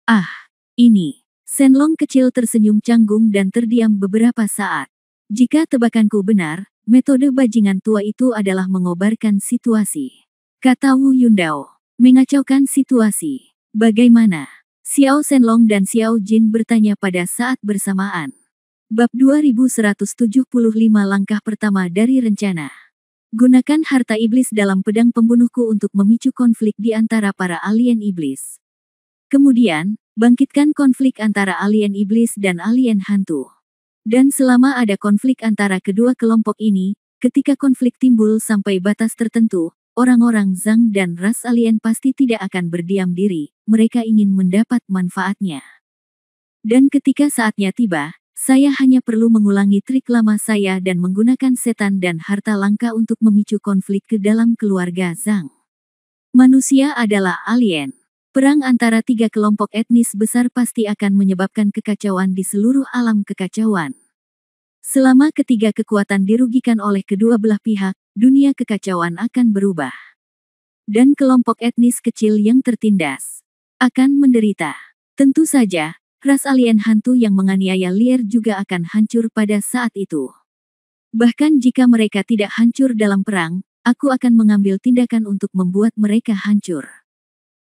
"Ah, ini." Shenlong kecil tersenyum canggung dan terdiam beberapa saat. Jika tebakanku benar, metode bajingan tua itu adalah mengobarkan situasi, kata Wu Yundao. Mengacaukan situasi. Bagaimana? Xiao Shenlong dan Xiao Jin bertanya pada saat bersamaan. Bab 2175 langkah pertama dari rencana. Gunakan harta iblis dalam pedang pembunuhku untuk memicu konflik di antara para alien iblis. Kemudian, bangkitkan konflik antara alien iblis dan alien hantu. Dan selama ada konflik antara kedua kelompok ini, ketika konflik timbul sampai batas tertentu, orang-orang Zhang dan ras alien pasti tidak akan berdiam diri, mereka ingin mendapat manfaatnya. Dan ketika saatnya tiba, saya hanya perlu mengulangi trik lama saya dan menggunakan setan dan harta langka untuk memicu konflik ke dalam keluarga Zhang. Manusia adalah alien. Perang antara tiga kelompok etnis besar pasti akan menyebabkan kekacauan di seluruh alam kekacauan. Selama ketiga kekuatan dirugikan oleh kedua belah pihak, dunia kekacauan akan berubah. Dan kelompok etnis kecil yang tertindas akan menderita. Tentu saja, ras alien hantu yang menganiaya Lier juga akan hancur pada saat itu. Bahkan jika mereka tidak hancur dalam perang, aku akan mengambil tindakan untuk membuat mereka hancur.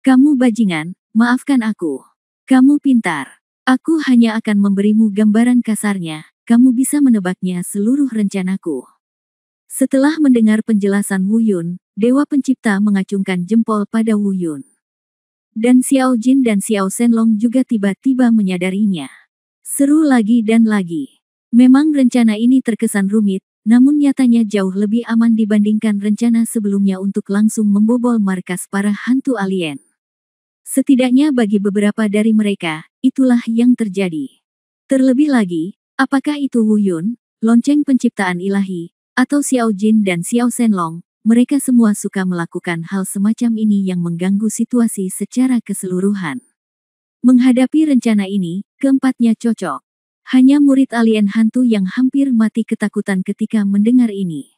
Kamu bajingan, maafkan aku. Kamu pintar. Aku hanya akan memberimu gambaran kasarnya, kamu bisa menebaknya seluruh rencanaku. Setelah mendengar penjelasan Wu Yun, Dewa Pencipta mengacungkan jempol pada Wu Yun. Dan Xiao Jin dan Xiao Shenlong juga tiba-tiba menyadarinya. Seru lagi dan lagi. Memang rencana ini terkesan rumit, namun nyatanya jauh lebih aman dibandingkan rencana sebelumnya untuk langsung membobol markas para hantu alien. Setidaknya bagi beberapa dari mereka, itulah yang terjadi. Terlebih lagi, apakah itu Wu Yun, lonceng penciptaan ilahi, atau Xiao Jin dan Xiao Shenlong, mereka semua suka melakukan hal semacam ini yang mengganggu situasi secara keseluruhan. Menghadapi rencana ini, keempatnya cocok. Hanya murid alien hantu yang hampir mati ketakutan ketika mendengar ini.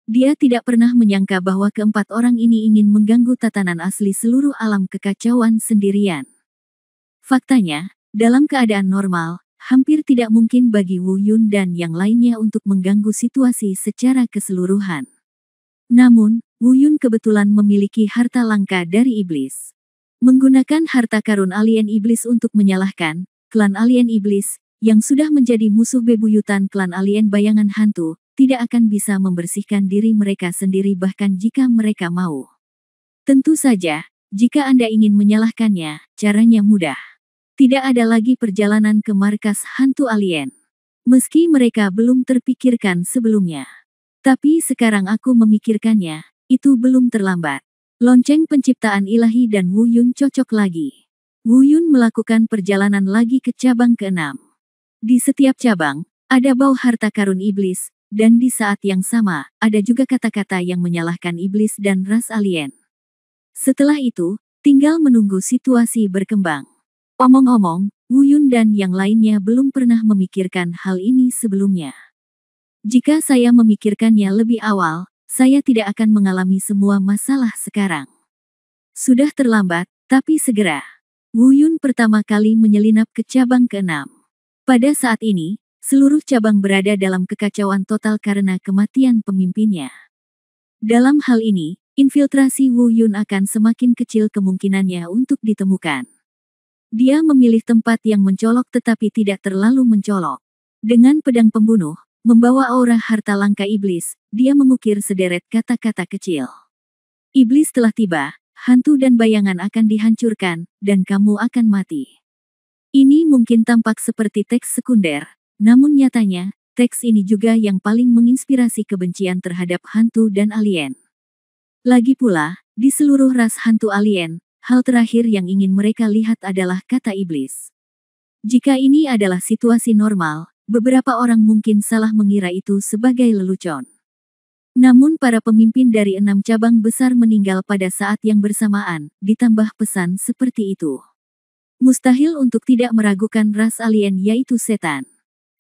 Dia tidak pernah menyangka bahwa keempat orang ini ingin mengganggu tatanan asli seluruh alam kekacauan sendirian. Faktanya, dalam keadaan normal, hampir tidak mungkin bagi Wu Yun dan yang lainnya untuk mengganggu situasi secara keseluruhan. Namun, Wu Yun kebetulan memiliki harta langka dari iblis. Menggunakan harta karun alien iblis untuk menyalahkan klan alien iblis, yang sudah menjadi musuh bebuyutan klan alien bayangan hantu, tidak akan bisa membersihkan diri mereka sendiri bahkan jika mereka mau. Tentu saja, jika Anda ingin menyalahkannya, caranya mudah. Tidak ada lagi perjalanan ke markas hantu alien. Meski mereka belum terpikirkan sebelumnya. Tapi sekarang aku memikirkannya, itu belum terlambat. Lonceng penciptaan ilahi dan Wu Yun cocok lagi. Wu Yun melakukan perjalanan lagi ke cabang ke-6. Di setiap cabang, ada bau harta karun iblis, dan di saat yang sama, ada juga kata-kata yang menyalahkan iblis dan ras alien. Setelah itu, tinggal menunggu situasi berkembang. Omong-omong, Wu Yun dan yang lainnya belum pernah memikirkan hal ini sebelumnya. Jika saya memikirkannya lebih awal, saya tidak akan mengalami semua masalah sekarang. Sudah terlambat, tapi segera. Wu Yun pertama kali menyelinap ke cabang ke-6. Pada saat ini, seluruh cabang berada dalam kekacauan total karena kematian pemimpinnya. Dalam hal ini, infiltrasi Wu Yun akan semakin kecil kemungkinannya untuk ditemukan. Dia memilih tempat yang mencolok tetapi tidak terlalu mencolok. Dengan pedang pembunuh, membawa aura harta langka iblis, dia mengukir sederet kata-kata kecil. Iblis telah tiba, hantu dan bayangan akan dihancurkan, dan kamu akan mati. Ini mungkin tampak seperti teks sekunder. Namun nyatanya, teks ini juga yang paling menginspirasi kebencian terhadap hantu dan alien. Lagi pula, di seluruh ras hantu alien, hal terakhir yang ingin mereka lihat adalah kata iblis. Jika ini adalah situasi normal, beberapa orang mungkin salah mengira itu sebagai lelucon. Namun para pemimpin dari 6 cabang besar meninggal pada saat yang bersamaan, ditambah pesan seperti itu. Mustahil untuk tidak meragukan ras alien yaitu setan.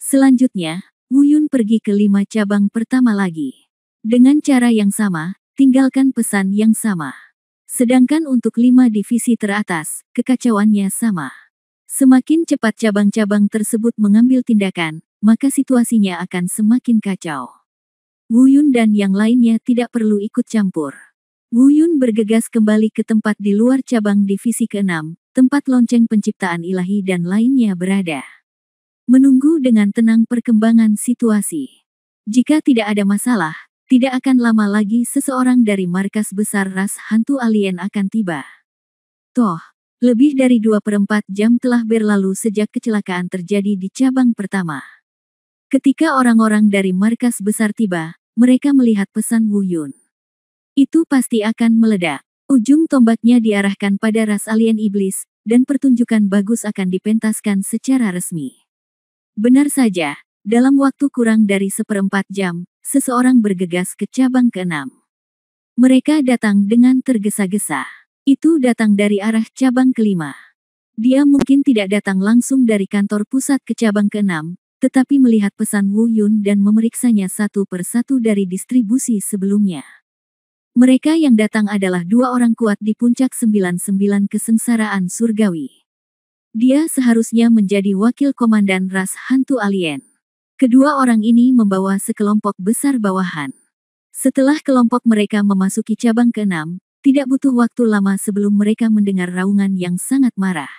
Selanjutnya, Wu Yun pergi ke 5 cabang pertama lagi. Dengan cara yang sama, tinggalkan pesan yang sama. Sedangkan untuk 5 divisi teratas, kekacauannya sama. Semakin cepat cabang-cabang tersebut mengambil tindakan, maka situasinya akan semakin kacau. Wu Yun dan yang lainnya tidak perlu ikut campur. Wu Yun bergegas kembali ke tempat di luar cabang divisi ke-6, tempat lonceng penciptaan ilahi dan lainnya berada. Menunggu dengan tenang perkembangan situasi. Jika tidak ada masalah, tidak akan lama lagi seseorang dari markas besar ras hantu alien akan tiba. Toh, lebih dari 2/4 jam telah berlalu sejak kecelakaan terjadi di cabang pertama. Ketika orang-orang dari markas besar tiba, mereka melihat pesan Wu Yun. Itu pasti akan meledak. Ujung tombaknya diarahkan pada ras alien iblis, dan pertunjukan bagus akan dipentaskan secara resmi. Benar saja, dalam waktu kurang dari 1/4 jam, seseorang bergegas ke cabang ke-6. Mereka datang dengan tergesa-gesa. Itu datang dari arah cabang ke-5. Dia mungkin tidak datang langsung dari kantor pusat ke cabang ke-6, tetapi melihat pesan Wu Yun dan memeriksanya satu persatu dari distribusi sebelumnya. Mereka yang datang adalah 2 orang kuat di puncak 99 kesengsaraan surgawi. Dia seharusnya menjadi wakil komandan ras hantu alien. Kedua orang ini membawa sekelompok besar bawahan. Setelah kelompok mereka memasuki cabang ke-6, tidak butuh waktu lama sebelum mereka mendengar raungan yang sangat marah.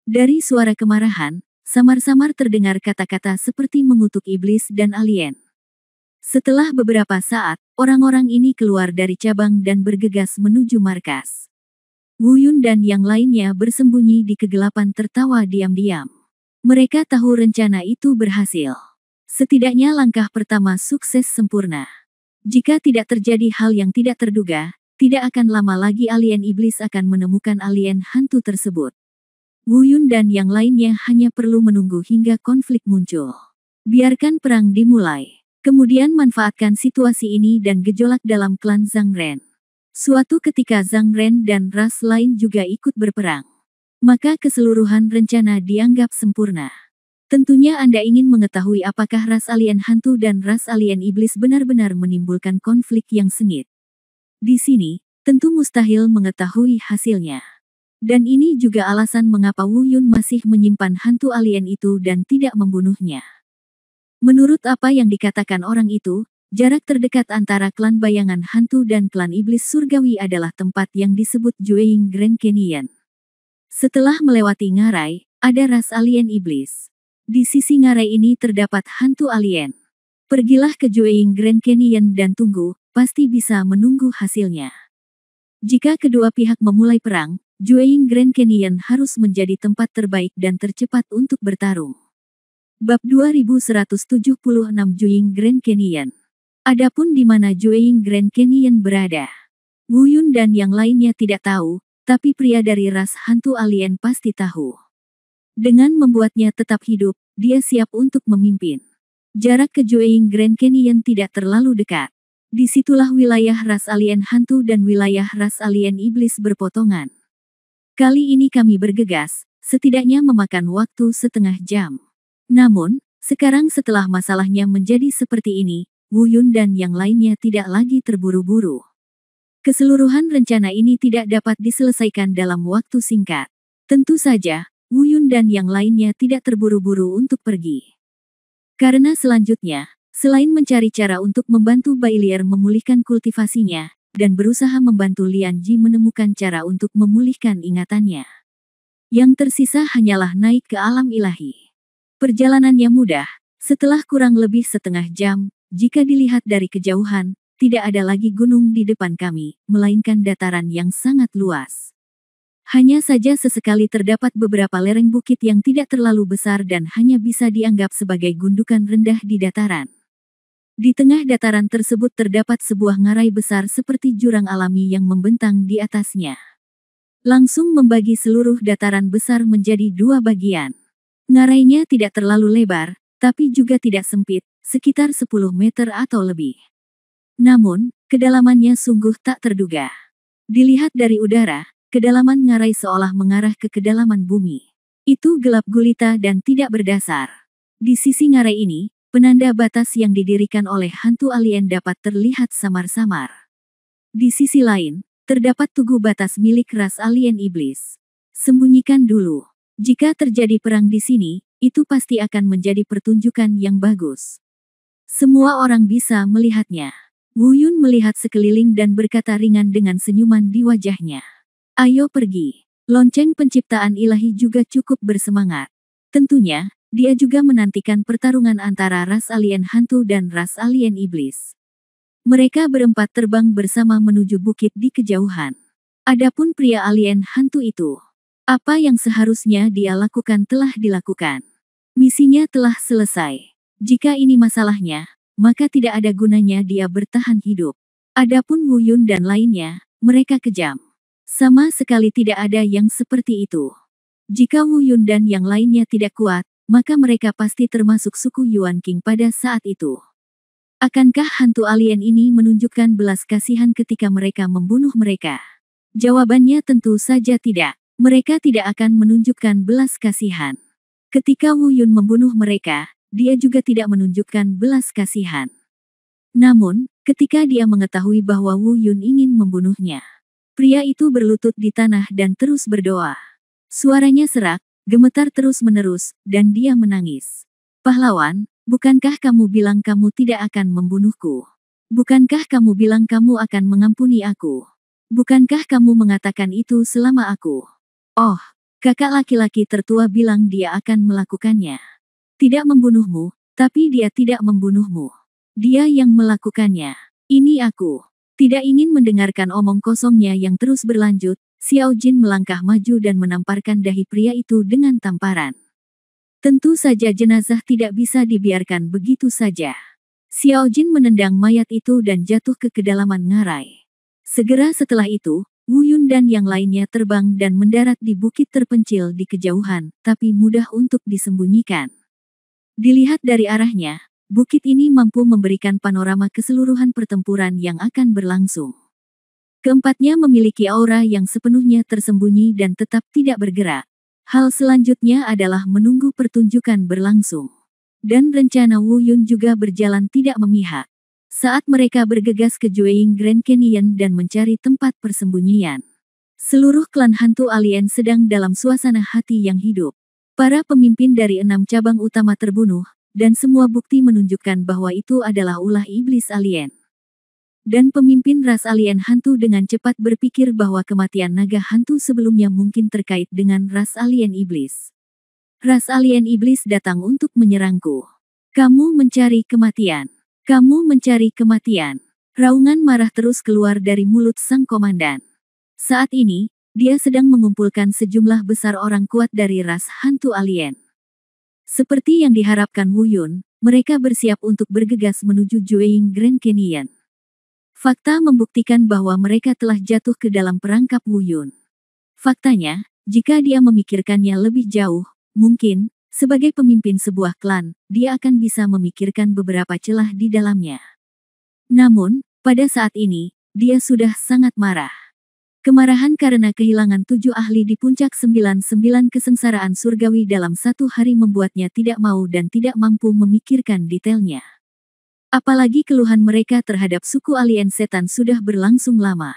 Dari suara kemarahan, samar-samar terdengar kata-kata seperti mengutuk iblis dan alien. Setelah beberapa saat, orang-orang ini keluar dari cabang dan bergegas menuju markas. Wu Yun dan yang lainnya bersembunyi di kegelapan tertawa diam-diam. Mereka tahu rencana itu berhasil. Setidaknya langkah pertama sukses sempurna. Jika tidak terjadi hal yang tidak terduga, tidak akan lama lagi alien iblis akan menemukan alien hantu tersebut. Wu Yun dan yang lainnya hanya perlu menunggu hingga konflik muncul. Biarkan perang dimulai. Kemudian manfaatkan situasi ini dan gejolak dalam klan Zhang Ren. Suatu ketika Zhang Ren dan ras lain juga ikut berperang. Maka keseluruhan rencana dianggap sempurna. Tentunya Anda ingin mengetahui apakah ras alien hantu dan ras alien iblis benar-benar menimbulkan konflik yang sengit. Di sini, tentu mustahil mengetahui hasilnya. Dan ini juga alasan mengapa Wu Yun masih menyimpan hantu alien itu dan tidak membunuhnya. Menurut apa yang dikatakan orang itu, jarak terdekat antara klan bayangan hantu dan klan iblis surgawi adalah tempat yang disebut Jueying Grand Canyon. Setelah melewati ngarai, ada ras alien iblis. Di sisi ngarai ini terdapat hantu alien. Pergilah ke Jueying Grand Canyon dan tunggu, pasti bisa menunggu hasilnya. Jika kedua pihak memulai perang, Jueying Grand Canyon harus menjadi tempat terbaik dan tercepat untuk bertarung. Bab 2176 Jueying Grand Canyon. Adapun di mana Jueying Grand Canyon berada, Wu Yun dan yang lainnya tidak tahu, tapi pria dari ras hantu alien pasti tahu. Dengan membuatnya tetap hidup, dia siap untuk memimpin. Jarak ke Jueying Grand Canyon tidak terlalu dekat. Disitulah wilayah ras alien hantu dan wilayah ras alien iblis berpotongan. Kali ini kami bergegas, setidaknya memakan waktu setengah jam. Namun, sekarang setelah masalahnya menjadi seperti ini, Wu Yun dan yang lainnya tidak lagi terburu-buru. Keseluruhan rencana ini tidak dapat diselesaikan dalam waktu singkat. Tentu saja, Wu Yun dan yang lainnya tidak terburu-buru untuk pergi. Karena selanjutnya, selain mencari cara untuk membantu Bailier memulihkan kultivasinya, dan berusaha membantu Lian Ji menemukan cara untuk memulihkan ingatannya. Yang tersisa hanyalah naik ke alam ilahi. Perjalanannya mudah, setelah kurang lebih setengah jam, jika dilihat dari kejauhan, tidak ada lagi gunung di depan kami, melainkan dataran yang sangat luas. Hanya saja sesekali terdapat beberapa lereng bukit yang tidak terlalu besar dan hanya bisa dianggap sebagai gundukan rendah di dataran. Di tengah dataran tersebut terdapat sebuah ngarai besar seperti jurang alami yang membentang di atasnya. Langsung membagi seluruh dataran besar menjadi 2 bagian. Ngarainya tidak terlalu lebar, tapi juga tidak sempit, sekitar 10 meter atau lebih. Namun, kedalamannya sungguh tak terduga. Dilihat dari udara, kedalaman ngarai seolah mengarah ke kedalaman bumi. Itu gelap gulita dan tidak berdasar. Di sisi ngarai ini, penanda batas yang didirikan oleh hantu alien dapat terlihat samar-samar. Di sisi lain, terdapat tugu batas milik ras alien iblis. Sembunyikan dulu. Jika terjadi perang di sini, itu pasti akan menjadi pertunjukan yang bagus. Semua orang bisa melihatnya. Wu Yun melihat sekeliling dan berkata ringan dengan senyuman di wajahnya. Ayo pergi. Lonceng penciptaan ilahi juga cukup bersemangat. Tentunya, dia juga menantikan pertarungan antara ras alien hantu dan ras alien iblis. Mereka berempat terbang bersama menuju bukit di kejauhan. Adapun pria alien hantu itu, apa yang seharusnya dia lakukan telah dilakukan. Misinya telah selesai. Jika ini masalahnya, maka tidak ada gunanya dia bertahan hidup. Adapun Wu Yun dan lainnya, mereka kejam. Sama sekali tidak ada yang seperti itu. Jika Wu Yun dan yang lainnya tidak kuat, maka mereka pasti termasuk suku Yuan King pada saat itu. Akankah hantu alien ini menunjukkan belas kasihan ketika mereka membunuh mereka? Jawabannya tentu saja tidak. Mereka tidak akan menunjukkan belas kasihan. Ketika Wu Yun membunuh mereka, dia juga tidak menunjukkan belas kasihan. Namun, ketika dia mengetahui bahwa Wu Yun ingin membunuhnya, pria itu berlutut di tanah dan terus berdoa. Suaranya serak, gemetar terus-menerus, dan dia menangis. Pahlawan, bukankah kamu bilang kamu tidak akan membunuhku? Bukankah kamu bilang kamu akan mengampuni aku? Bukankah kamu mengatakan itu selama aku? Oh, kakak laki-laki tertua bilang dia akan melakukannya. Tidak membunuhmu, tapi dia tidak membunuhmu. Dia yang melakukannya. Ini aku. Tidak ingin mendengarkan omong kosongnya yang terus berlanjut, Xiao Jin melangkah maju dan menamparkan dahi pria itu dengan tamparan. Tentu saja jenazah tidak bisa dibiarkan begitu saja. Xiao Jin menendang mayat itu dan jatuh ke kedalaman ngarai. Segera setelah itu, Wu Yun dan yang lainnya terbang dan mendarat di bukit terpencil di kejauhan, tapi mudah untuk disembunyikan. Dilihat dari arahnya, bukit ini mampu memberikan panorama keseluruhan pertempuran yang akan berlangsung. Keempatnya memiliki aura yang sepenuhnya tersembunyi dan tetap tidak bergerak. Hal selanjutnya adalah menunggu pertunjukan berlangsung. Dan rencana Wu Yun juga berjalan tidak memihak. Saat mereka bergegas ke Jueying Grand Canyon dan mencari tempat persembunyian, seluruh klan hantu alien sedang dalam suasana hati yang hidup. Para pemimpin dari 6 cabang utama terbunuh, dan semua bukti menunjukkan bahwa itu adalah ulah iblis alien. Dan pemimpin ras alien hantu dengan cepat berpikir bahwa kematian naga hantu sebelumnya mungkin terkait dengan ras alien iblis. Ras alien iblis datang untuk menyerangku. Kamu mencari kematian. Kamu mencari kematian. Raungan marah terus keluar dari mulut sang komandan. Saat ini, dia sedang mengumpulkan sejumlah besar orang kuat dari ras hantu alien. Seperti yang diharapkan Wu Yun, mereka bersiap untuk bergegas menuju Jueying Grand Canyon. Fakta membuktikan bahwa mereka telah jatuh ke dalam perangkap Wu Yun. Faktanya, jika dia memikirkannya lebih jauh, mungkin, sebagai pemimpin sebuah klan, dia akan bisa memikirkan beberapa celah di dalamnya. Namun, pada saat ini, dia sudah sangat marah. Kemarahan karena kehilangan 7 ahli di puncak 99 kesengsaraan surgawi dalam satu hari membuatnya tidak mau dan tidak mampu memikirkan detailnya. Apalagi keluhan mereka terhadap suku alien setan sudah berlangsung lama.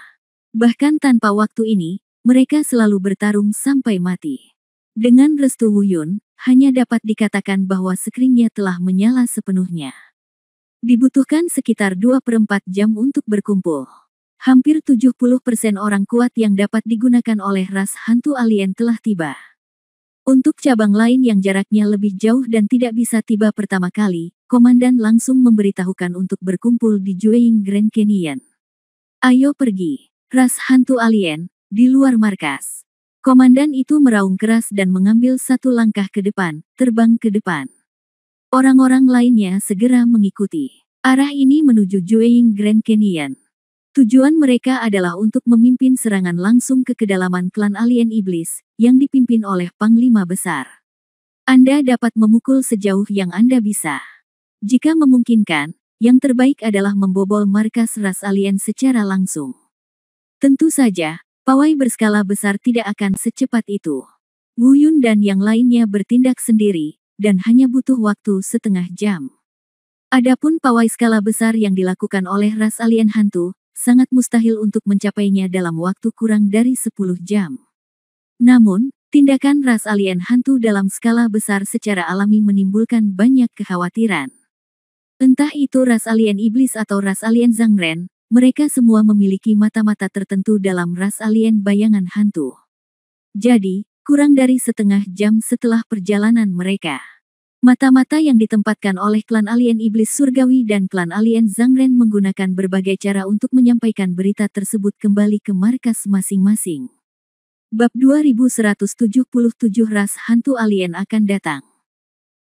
Bahkan tanpa waktu ini, mereka selalu bertarung sampai mati. Dengan restu Wu Yun, hanya dapat dikatakan bahwa skringnya telah menyala sepenuhnya. Dibutuhkan sekitar 2/4 jam untuk berkumpul. Hampir 70% orang kuat yang dapat digunakan oleh ras hantu alien telah tiba. Untuk cabang lain yang jaraknya lebih jauh dan tidak bisa tiba pertama kali, komandan langsung memberitahukan untuk berkumpul di Jueying Grand Canyon. Ayo pergi, ras hantu alien, di luar markas. Komandan itu meraung keras dan mengambil satu langkah ke depan, terbang ke depan. Orang-orang lainnya segera mengikuti. Arah ini menuju Jueying Grand Canyon. Tujuan mereka adalah untuk memimpin serangan langsung ke kedalaman klan alien iblis, yang dipimpin oleh Panglima Besar. Anda dapat memukul sejauh yang Anda bisa. Jika memungkinkan, yang terbaik adalah membobol markas ras alien secara langsung. Tentu saja, pawai berskala besar tidak akan secepat itu. Wu Yun dan yang lainnya bertindak sendiri, dan hanya butuh waktu setengah jam. Adapun pawai skala besar yang dilakukan oleh ras alien hantu, sangat mustahil untuk mencapainya dalam waktu kurang dari 10 jam. Namun, Tindakan ras alien hantu dalam skala besar secara alami menimbulkan banyak kekhawatiran. Entah itu ras alien iblis atau ras alien Zangren, mereka semua memiliki mata-mata tertentu dalam ras alien bayangan hantu. Jadi, kurang dari setengah jam setelah perjalanan mereka, mata-mata yang ditempatkan oleh klan alien iblis surgawi dan klan alien Zangren menggunakan berbagai cara untuk menyampaikan berita tersebut kembali ke markas masing-masing. Bab 2177 Ras Hantu Alien akan datang.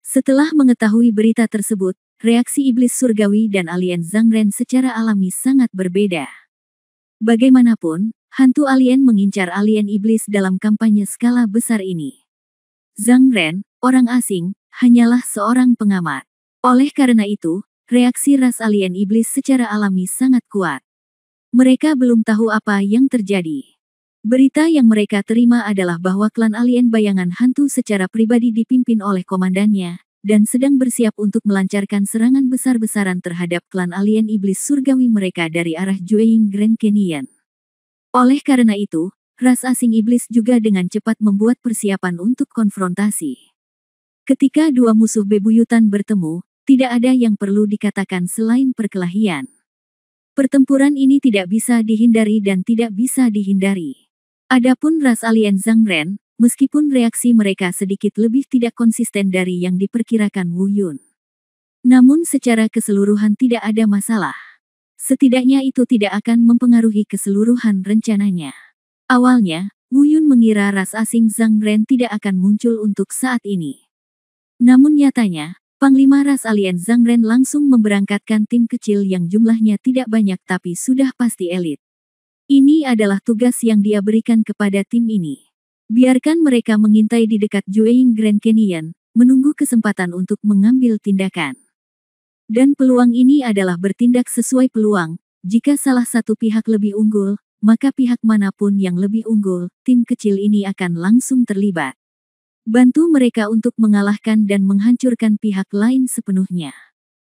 Setelah mengetahui berita tersebut, reaksi iblis surgawi dan alien Zangren secara alami sangat berbeda. Bagaimanapun, hantu alien mengincar alien iblis dalam kampanye skala besar ini. Zangren, orang asing, hanyalah seorang pengamat. Oleh karena itu, reaksi ras alien iblis secara alami sangat kuat. Mereka belum tahu apa yang terjadi. Berita yang mereka terima adalah bahwa klan alien bayangan hantu secara pribadi dipimpin oleh komandannya, dan sedang bersiap untuk melancarkan serangan besar-besaran terhadap klan alien iblis surgawi mereka dari arah Jueying Grand Canyon. Oleh karena itu, ras asing iblis juga dengan cepat membuat persiapan untuk konfrontasi. Ketika dua musuh bebuyutan bertemu, tidak ada yang perlu dikatakan selain perkelahian. Pertempuran ini tidak bisa dihindari dan tidak bisa dihindari. Adapun ras alien Zangren, meskipun reaksi mereka sedikit lebih tidak konsisten dari yang diperkirakan Wu Yun, namun secara keseluruhan tidak ada masalah. Setidaknya itu tidak akan mempengaruhi keseluruhan rencananya. Awalnya, Wu Yun mengira ras asing Zangren tidak akan muncul untuk saat ini. Namun nyatanya, Panglima ras alien Zangren langsung memberangkatkan tim kecil yang jumlahnya tidak banyak tapi sudah pasti elit. Ini adalah tugas yang dia berikan kepada tim ini. Biarkan mereka mengintai di dekat Jueying Grand Canyon, menunggu kesempatan untuk mengambil tindakan. Dan peluang ini adalah bertindak sesuai peluang. Jika salah satu pihak lebih unggul, maka pihak manapun yang lebih unggul, tim kecil ini akan langsung terlibat. Bantu mereka untuk mengalahkan dan menghancurkan pihak lain sepenuhnya.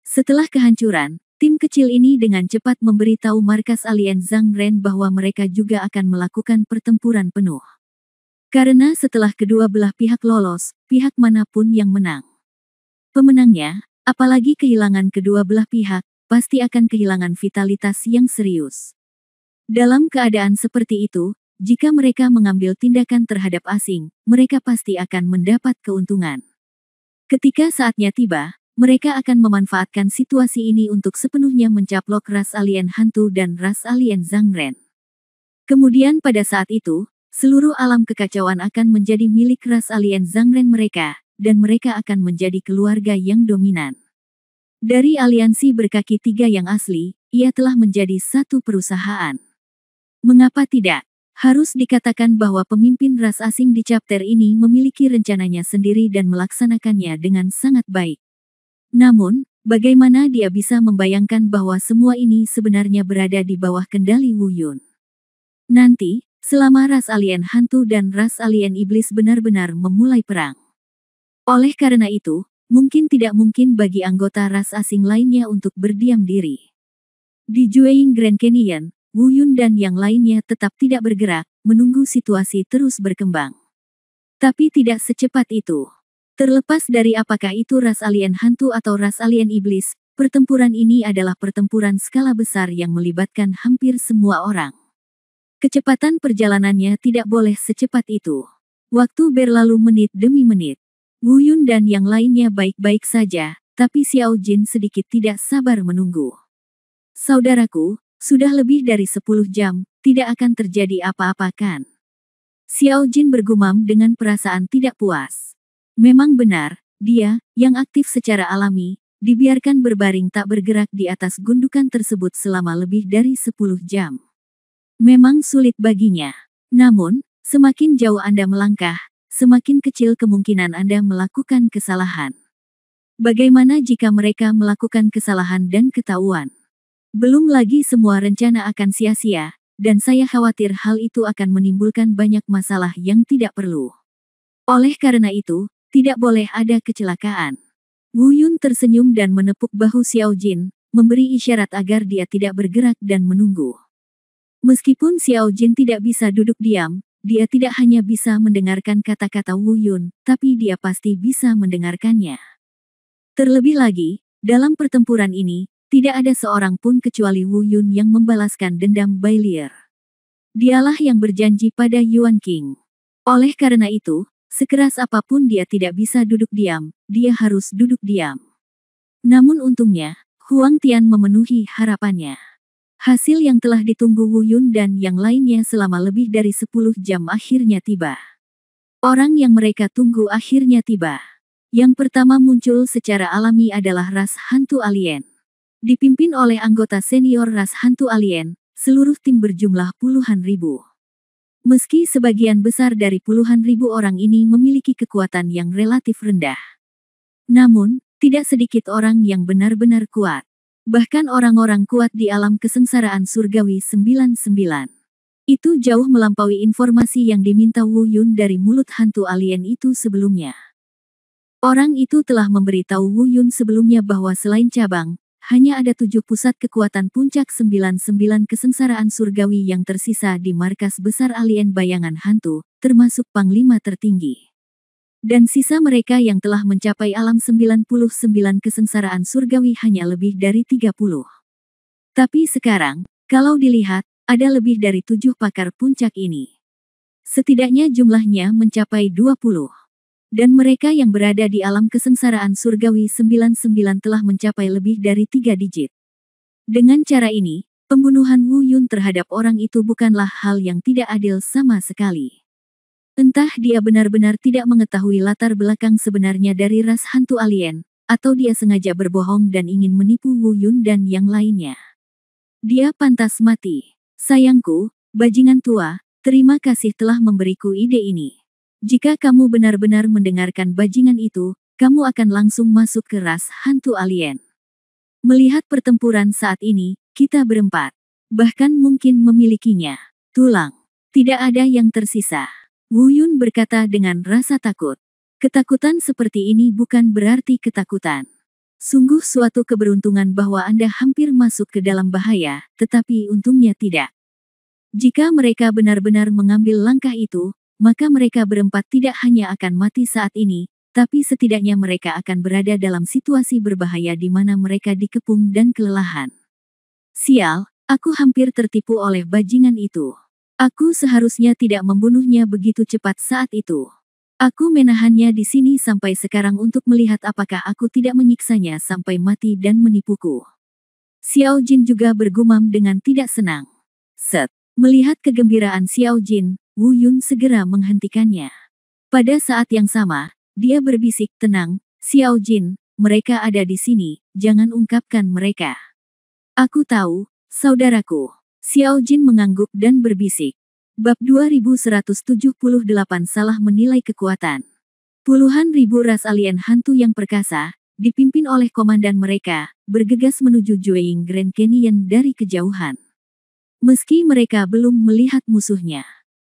Setelah kehancuran, tim kecil ini dengan cepat memberitahu markas alien Zangren bahwa mereka juga akan melakukan pertempuran penuh. Karena setelah kedua belah pihak lolos, pihak manapun yang menang, pemenangnya, apalagi kehilangan kedua belah pihak, pasti akan kehilangan vitalitas yang serius. Dalam keadaan seperti itu, jika mereka mengambil tindakan terhadap asing, mereka pasti akan mendapat keuntungan. Ketika saatnya tiba, mereka akan memanfaatkan situasi ini untuk sepenuhnya mencaplok ras alien hantu dan ras alien Zangren. Kemudian pada saat itu, seluruh alam kekacauan akan menjadi milik ras alien Zangren mereka, dan mereka akan menjadi keluarga yang dominan. Dari aliansi berkaki tiga yang asli, ia telah menjadi satu perusahaan. Mengapa tidak? Harus dikatakan bahwa pemimpin ras asing di chapter ini memiliki rencananya sendiri dan melaksanakannya dengan sangat baik. Namun, bagaimana dia bisa membayangkan bahwa semua ini sebenarnya berada di bawah kendali Wu Yun? Nanti, selama ras alien hantu dan ras alien iblis benar-benar memulai perang. Oleh karena itu, mungkin tidak mungkin bagi anggota ras asing lainnya untuk berdiam diri. Di Jueying Grand Canyon, Wu Yun dan yang lainnya tetap tidak bergerak, menunggu situasi terus berkembang. Tapi tidak secepat itu. Terlepas dari apakah itu ras alien hantu atau ras alien iblis, pertempuran ini adalah pertempuran skala besar yang melibatkan hampir semua orang. Kecepatan perjalanannya tidak boleh secepat itu. Waktu berlalu menit demi menit. Wu Yun dan yang lainnya baik-baik saja, tapi Xiao Jin sedikit tidak sabar menunggu. Saudaraku, sudah lebih dari 10 jam, tidak akan terjadi apa-apa kan? Xiao Jin bergumam dengan perasaan tidak puas. Memang benar, dia, yang aktif secara alami, dibiarkan berbaring tak bergerak di atas gundukan tersebut selama lebih dari 10 jam. Memang sulit baginya. Namun, semakin jauh Anda melangkah, semakin kecil kemungkinan Anda melakukan kesalahan. Bagaimana jika mereka melakukan kesalahan dan ketahuan? Belum lagi semua rencana akan sia-sia, dan saya khawatir hal itu akan menimbulkan banyak masalah yang tidak perlu. Oleh karena itu, tidak boleh ada kecelakaan. Wu Yun tersenyum dan menepuk bahu Xiao Jin, memberi isyarat agar dia tidak bergerak dan menunggu. Meskipun Xiao Jin tidak bisa duduk diam, dia tidak hanya bisa mendengarkan kata-kata Wu Yun, tapi dia pasti bisa mendengarkannya. Terlebih lagi, dalam pertempuran ini, tidak ada seorang pun kecuali Wu Yun yang membalaskan dendam Bailier. Dialah yang berjanji pada Yuan King. Oleh karena itu, sekeras apapun dia tidak bisa duduk diam, dia harus duduk diam. Namun untungnya, Huang Tian memenuhi harapannya. Hasil yang telah ditunggu Wu Yun dan yang lainnya selama lebih dari 10 jam akhirnya tiba. Orang yang mereka tunggu akhirnya tiba. Yang pertama muncul secara alami adalah ras hantu alien. Dipimpin oleh anggota senior ras hantu alien, seluruh tim berjumlah puluhan ribu. Meski sebagian besar dari puluhan ribu orang ini memiliki kekuatan yang relatif rendah. Namun, tidak sedikit orang yang benar-benar kuat. Bahkan orang-orang kuat di alam kesengsaraan surgawi 99. Itu jauh melampaui informasi yang diminta Wu Yun dari mulut hantu alien itu sebelumnya. Orang itu telah memberitahu Wu Yun sebelumnya bahwa selain cabang, hanya ada 7 pusat kekuatan puncak 99 kesengsaraan surgawi yang tersisa di markas besar alien bayangan hantu, termasuk panglima tertinggi. Dan sisa mereka yang telah mencapai alam 99 kesengsaraan surgawi hanya lebih dari 30. Tapi sekarang, kalau dilihat, ada lebih dari 7 pakar puncak ini. Setidaknya jumlahnya mencapai 20. Dan mereka yang berada di alam kesengsaraan surgawi 99 telah mencapai lebih dari 3 digit. Dengan cara ini, pembunuhan Wu Yun terhadap orang itu bukanlah hal yang tidak adil sama sekali. Entah dia benar-benar tidak mengetahui latar belakang sebenarnya dari ras hantu alien, atau dia sengaja berbohong dan ingin menipu Wu Yun dan yang lainnya. Dia pantas mati. Sayangku, bajingan tua, terima kasih telah memberiku ide ini. Jika kamu benar-benar mendengarkan bajingan itu, kamu akan langsung masuk ke ras hantu alien. Melihat pertempuran saat ini, kita berempat. Bahkan mungkin memilikinya. Tulang. Tidak ada yang tersisa. Wu Yun berkata dengan rasa takut. Ketakutan seperti ini bukan berarti ketakutan. Sungguh suatu keberuntungan bahwa Anda hampir masuk ke dalam bahaya, tetapi untungnya tidak. Jika mereka benar-benar mengambil langkah itu, maka mereka berempat tidak hanya akan mati saat ini, tapi setidaknya mereka akan berada dalam situasi berbahaya di mana mereka dikepung dan kelelahan. Sial, aku hampir tertipu oleh bajingan itu. Aku seharusnya tidak membunuhnya begitu cepat saat itu. Aku menahannya di sini sampai sekarang untuk melihat apakah aku tidak menyiksanya sampai mati dan menipuku. Xiao Jin juga bergumam dengan tidak senang. Melihat kegembiraan Xiao Jin, Wu Yun segera menghentikannya. Pada saat yang sama, dia berbisik, tenang, Xiao Jin, mereka ada di sini, jangan ungkapkan mereka. Aku tahu, saudaraku. Xiao Jin mengangguk dan berbisik. Bab 2178 salah menilai kekuatan. Puluhan ribu ras alien hantu yang perkasa, dipimpin oleh komandan mereka, bergegas menuju Jueying Grand Canyon dari kejauhan. Meski mereka belum melihat musuhnya.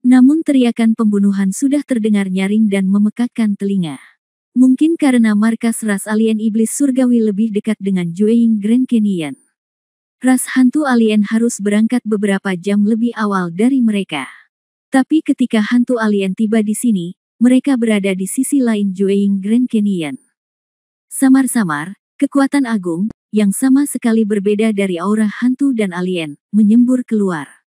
Namun teriakan pembunuhan sudah terdengar nyaring dan memekakkan telinga. Mungkin karena markas ras alien iblis surgawi lebih dekat dengan Jueying Grand Canyon. Ras hantu alien harus berangkat beberapa jam lebih awal dari mereka. Tapi ketika hantu alien tiba di sini, mereka berada di sisi lain Jueying Grand Canyon. Samar-samar, kekuatan agung, yang sama sekali berbeda dari aura hantu dan alien, menyembur keluar.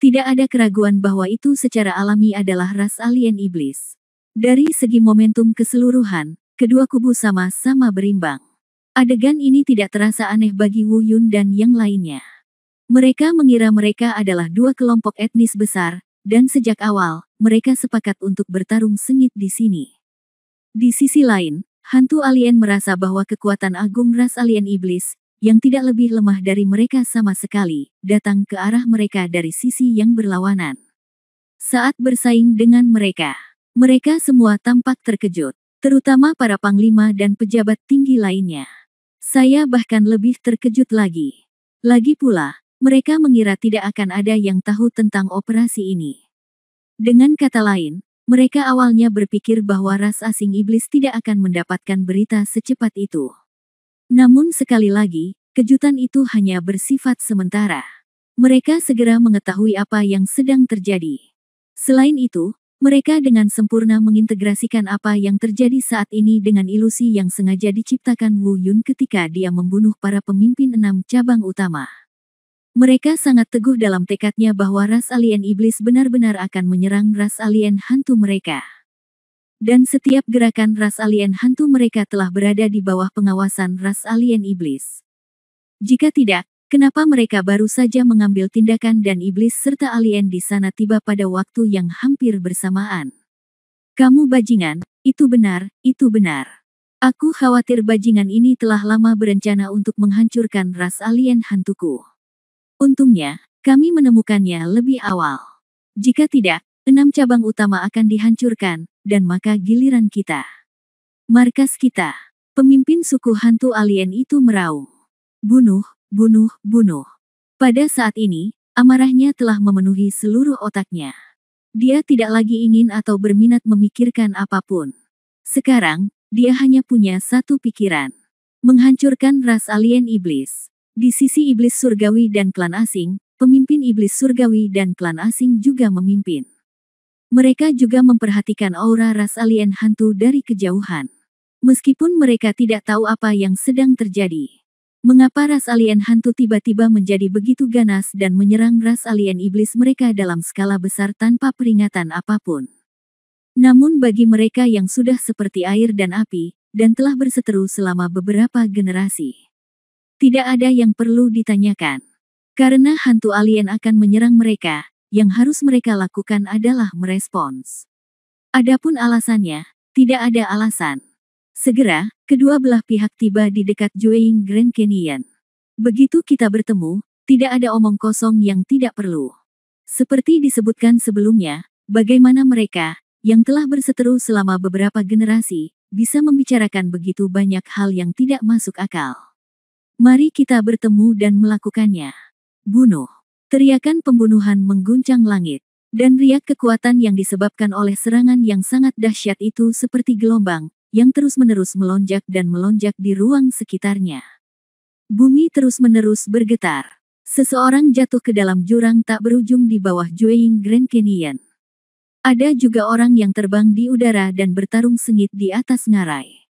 Tidak ada keraguan bahwa itu secara alami adalah ras alien iblis. Dari segi momentum keseluruhan, kedua kubu sama-sama berimbang. Adegan ini tidak terasa aneh bagi Wu Yun dan yang lainnya. Mereka mengira mereka adalah dua kelompok etnis besar, dan sejak awal, mereka sepakat untuk bertarung sengit di sini. Di sisi lain, hantu alien merasa bahwa kekuatan agung ras alien iblis, yang tidak lebih lemah dari mereka sama sekali, datang ke arah mereka dari sisi yang berlawanan. Saat bersaing dengan mereka, mereka semua tampak terkejut, terutama para panglima dan pejabat tinggi lainnya. Saya bahkan lebih terkejut lagi. Lagi pula, mereka mengira tidak akan ada yang tahu tentang operasi ini. Dengan kata lain, mereka awalnya berpikir bahwa ras asing iblis tidak akan mendapatkan berita secepat itu. Namun sekali lagi, kejutan itu hanya bersifat sementara. Mereka segera mengetahui apa yang sedang terjadi. Selain itu, mereka dengan sempurna mengintegrasikan apa yang terjadi saat ini dengan ilusi yang sengaja diciptakan Wu Yun ketika dia membunuh para pemimpin 6 cabang utama. Mereka sangat teguh dalam tekadnya bahwa ras alien iblis benar-benar akan menyerang ras alien hantu mereka. Dan setiap gerakan ras alien hantu mereka telah berada di bawah pengawasan ras alien iblis. Jika tidak, kenapa mereka baru saja mengambil tindakan dan iblis serta alien di sana tiba pada waktu yang hampir bersamaan? Kamu bajingan, itu benar, itu benar. Aku khawatir bajingan ini telah lama berencana untuk menghancurkan ras alien hantuku. Untungnya, kami menemukannya lebih awal. Jika tidak, 6 cabang utama akan dihancurkan, dan maka giliran kita. Markas kita. Pemimpin suku hantu alien itu meraung. Bunuh, bunuh, bunuh. Pada saat ini, amarahnya telah memenuhi seluruh otaknya. Dia tidak lagi ingin atau berminat memikirkan apapun. Sekarang, dia hanya punya satu pikiran. Menghancurkan ras alien iblis. Di sisi iblis surgawi dan klan asing, pemimpin iblis surgawi dan klan asing juga memimpin. Mereka juga memperhatikan aura ras alien hantu dari kejauhan. Meskipun mereka tidak tahu apa yang sedang terjadi. Mengapa ras alien hantu tiba-tiba menjadi begitu ganas dan menyerang ras alien iblis mereka dalam skala besar tanpa peringatan apapun? Namun bagi mereka yang sudah seperti air dan api, dan telah berseteru selama beberapa generasi, tidak ada yang perlu ditanyakan. Karena hantu alien akan menyerang mereka, yang harus mereka lakukan adalah merespons. Adapun alasannya, tidak ada alasan. Segera, kedua belah pihak tiba di dekat Jueying Grand Canyon. Begitu kita bertemu, tidak ada omong kosong yang tidak perlu. Seperti disebutkan sebelumnya, bagaimana mereka, yang telah berseteru selama beberapa generasi, bisa membicarakan begitu banyak hal yang tidak masuk akal. Mari kita bertemu dan melakukannya. Bunuh. Teriakan pembunuhan mengguncang langit, dan riak kekuatan yang disebabkan oleh serangan yang sangat dahsyat itu seperti gelombang, yang terus-menerus melonjak dan melonjak di ruang sekitarnya. Bumi terus-menerus bergetar. Seseorang jatuh ke dalam jurang tak berujung di bawah Jueying Grand Canyon. Ada juga orang yang terbang di udara dan bertarung sengit di atas ngarai.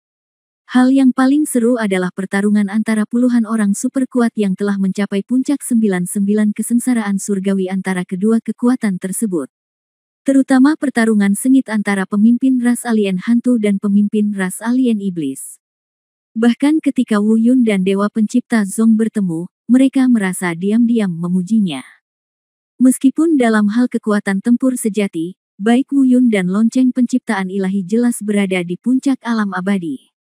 Hal yang paling seru adalah pertarungan antara puluhan orang super kuat yang telah mencapai puncak 99 kesengsaraan surgawi antara kedua kekuatan tersebut. Terutama pertarungan sengit antara pemimpin ras alien hantu dan pemimpin ras alien iblis. Bahkan ketika Wu Yun dan Dewa Pencipta Zong bertemu, mereka merasa diam-diam memujinya. Meskipun dalam hal kekuatan tempur sejati, baik Wu Yun dan lonceng penciptaan ilahi jelas berada di puncak alam abadi.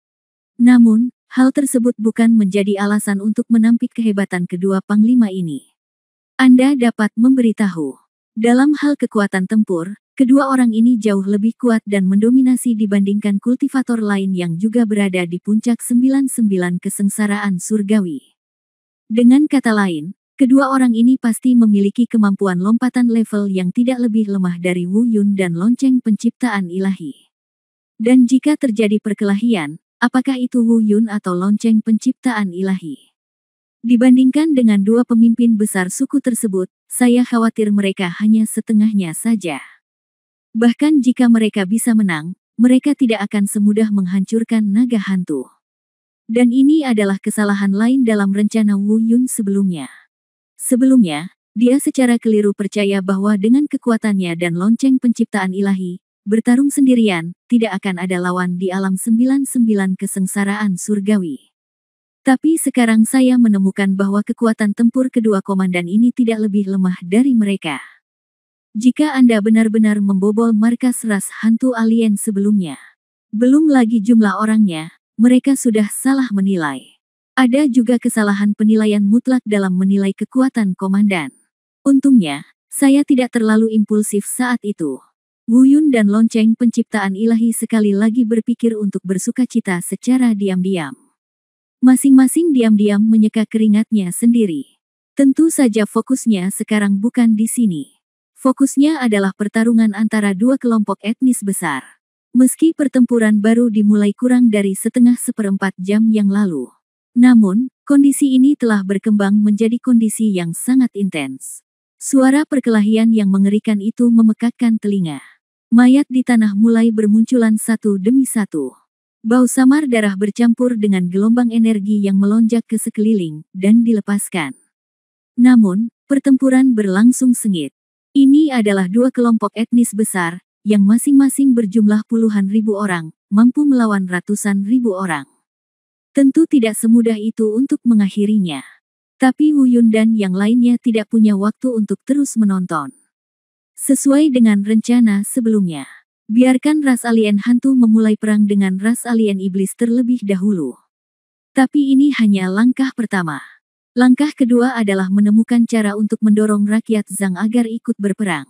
Namun, hal tersebut bukan menjadi alasan untuk menampik kehebatan kedua panglima ini. Anda dapat memberitahu, dalam hal kekuatan tempur, kedua orang ini jauh lebih kuat dan mendominasi dibandingkan kultivator lain yang juga berada di puncak 99 kesengsaraan surgawi. Dengan kata lain, kedua orang ini pasti memiliki kemampuan lompatan level yang tidak lebih lemah dari Wu Yun dan lonceng penciptaan ilahi. Dan jika terjadi perkelahian, apakah itu Wu Yun atau lonceng penciptaan ilahi? Dibandingkan dengan dua pemimpin besar suku tersebut, saya khawatir mereka hanya setengahnya saja. Bahkan jika mereka bisa menang, mereka tidak akan semudah menghancurkan naga hantu. Dan ini adalah kesalahan lain dalam rencana Wu Yun sebelumnya. Sebelumnya, dia secara keliru percaya bahwa dengan kekuatannya dan lonceng penciptaan ilahi, bertarung sendirian, tidak akan ada lawan di alam 99 kesengsaraan surgawi. Tapi sekarang saya menemukan bahwa kekuatan tempur kedua komandan ini tidak lebih lemah dari mereka. Jika Anda benar-benar membobol markas ras hantu alien sebelumnya, belum lagi jumlah orangnya, mereka sudah salah menilai. Ada juga kesalahan penilaian mutlak dalam menilai kekuatan komandan. Untungnya, saya tidak terlalu impulsif saat itu. Wu Yun dan lonceng penciptaan ilahi sekali lagi berpikir untuk bersukacita secara diam-diam. Masing-masing diam-diam menyeka keringatnya sendiri. Tentu saja fokusnya sekarang bukan di sini. Fokusnya adalah pertarungan antara dua kelompok etnis besar. Meski pertempuran baru dimulai kurang dari seperempat jam yang lalu. Namun, kondisi ini telah berkembang menjadi kondisi yang sangat intens. Suara perkelahian yang mengerikan itu memekakkan telinga. Mayat di tanah mulai bermunculan satu demi satu. Bau samar darah bercampur dengan gelombang energi yang melonjak ke sekeliling, dan dilepaskan. Namun, pertempuran berlangsung sengit. Ini adalah dua kelompok etnis besar, yang masing-masing berjumlah puluhan ribu orang, mampu melawan ratusan ribu orang. Tentu tidak semudah itu untuk mengakhirinya. Tapi Wu Yun dan yang lainnya tidak punya waktu untuk terus menonton. Sesuai dengan rencana sebelumnya, biarkan ras alien hantu memulai perang dengan ras alien iblis terlebih dahulu. Tapi ini hanya langkah pertama. Langkah kedua adalah menemukan cara untuk mendorong rakyat Zhang agar ikut berperang.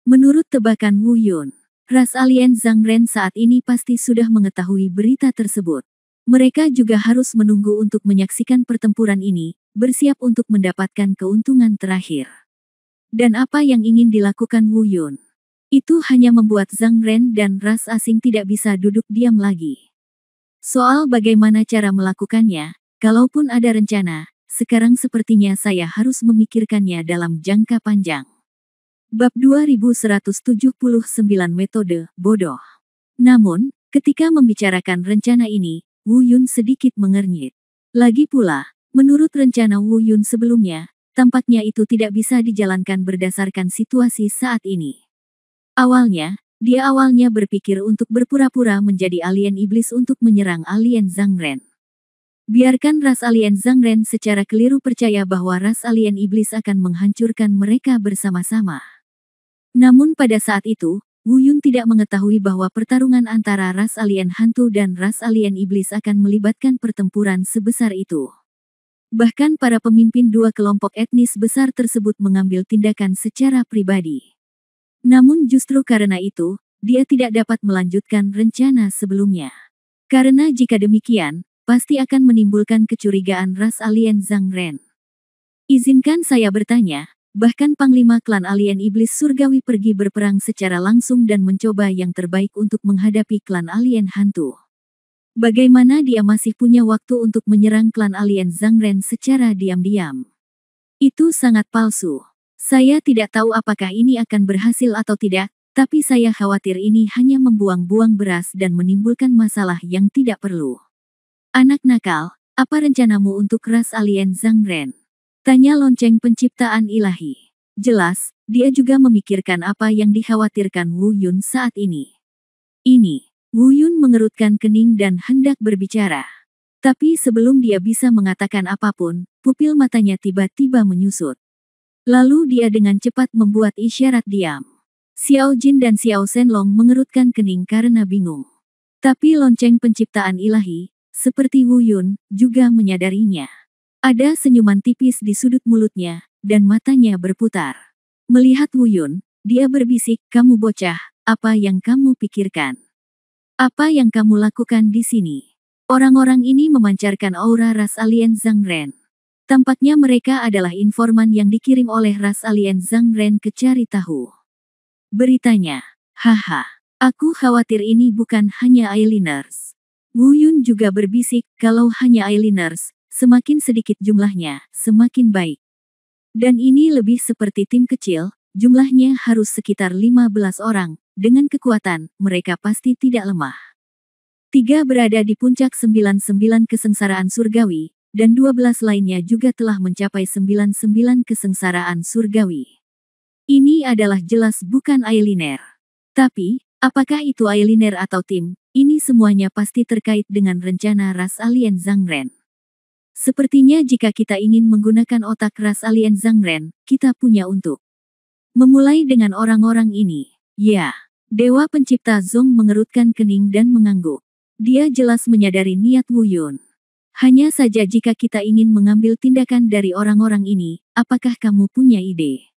Menurut tebakan Wu Yun, ras alien Zhang Ren saat ini pasti sudah mengetahui berita tersebut. Mereka juga harus menunggu untuk menyaksikan pertempuran ini, bersiap untuk mendapatkan keuntungan terakhir. Dan apa yang ingin dilakukan Wu Yun? Itu hanya membuat Zhang Ren dan ras asing tidak bisa duduk diam lagi. Soal bagaimana cara melakukannya, kalaupun ada rencana, sekarang sepertinya saya harus memikirkannya dalam jangka panjang. Bab 2179 Metode Bodoh. Namun, ketika membicarakan rencana ini, Wu Yun sedikit mengernyit. Lagi pula, menurut rencana Wu Yun sebelumnya, tampaknya itu tidak bisa dijalankan berdasarkan situasi saat ini. Dia awalnya berpikir untuk berpura-pura menjadi alien iblis untuk menyerang alien Zhang Ren. Biarkan ras alien Zhang Ren secara keliru percaya bahwa ras alien iblis akan menghancurkan mereka bersama-sama. Namun pada saat itu, Wu Yun tidak mengetahui bahwa pertarungan antara ras alien hantu dan ras alien iblis akan melibatkan pertempuran sebesar itu. Bahkan para pemimpin dua kelompok etnis besar tersebut mengambil tindakan secara pribadi. Namun justru karena itu, dia tidak dapat melanjutkan rencana sebelumnya. Karena jika demikian, pasti akan menimbulkan kecurigaan ras alien Zhang Ren. Izinkan saya bertanya, bahkan Panglima klan alien iblis surgawi pergi berperang secara langsung dan mencoba yang terbaik untuk menghadapi klan alien hantu. Bagaimana dia masih punya waktu untuk menyerang klan alien Zhang Ren secara diam-diam? Itu sangat palsu. Saya tidak tahu apakah ini akan berhasil atau tidak, tapi saya khawatir ini hanya membuang-buang beras dan menimbulkan masalah yang tidak perlu. Anak nakal, apa rencanamu untuk ras alien Zhang Ren? Tanya lonceng penciptaan ilahi. Jelas, dia juga memikirkan apa yang dikhawatirkan Wu Yun saat ini. Wu Yun mengerutkan kening dan hendak berbicara. Tapi sebelum dia bisa mengatakan apapun, pupil matanya tiba-tiba menyusut. Lalu dia dengan cepat membuat isyarat diam. Xiao Jin dan Xiao Shenlong mengerutkan kening karena bingung. Tapi lonceng penciptaan ilahi, seperti Wu Yun, juga menyadarinya. Ada senyuman tipis di sudut mulutnya, dan matanya berputar. Melihat Wu Yun, dia berbisik, "Kamu bocah, apa yang kamu pikirkan? Apa yang kamu lakukan di sini?" Orang-orang ini memancarkan aura ras alien Zhang Ren. Tampaknya mereka adalah informan yang dikirim oleh ras alien Zhang Ren ke cari tahu. Beritanya, haha, aku khawatir ini bukan hanya alieners. Wu Yun juga berbisik, kalau hanya alieners, semakin sedikit jumlahnya, semakin baik. Dan ini lebih seperti tim kecil, jumlahnya harus sekitar 15 orang, dengan kekuatan, mereka pasti tidak lemah. 3 berada di puncak 99 kesengsaraan surgawi, dan 12 lainnya juga telah mencapai 99 kesengsaraan surgawi. Ini adalah jelas bukan aliener. Tapi, apakah itu aliener atau tim, ini semuanya pasti terkait dengan rencana ras alien Zhang Ren. Sepertinya jika kita ingin menggunakan otak ras alien Zhang Ren, kita punya untuk memulai dengan orang-orang ini. Ya, Dewa Pencipta Zong mengerutkan kening dan mengangguk. Dia jelas menyadari niat Wu Yun. Hanya saja jika kita ingin mengambil tindakan dari orang-orang ini, apakah kamu punya ide?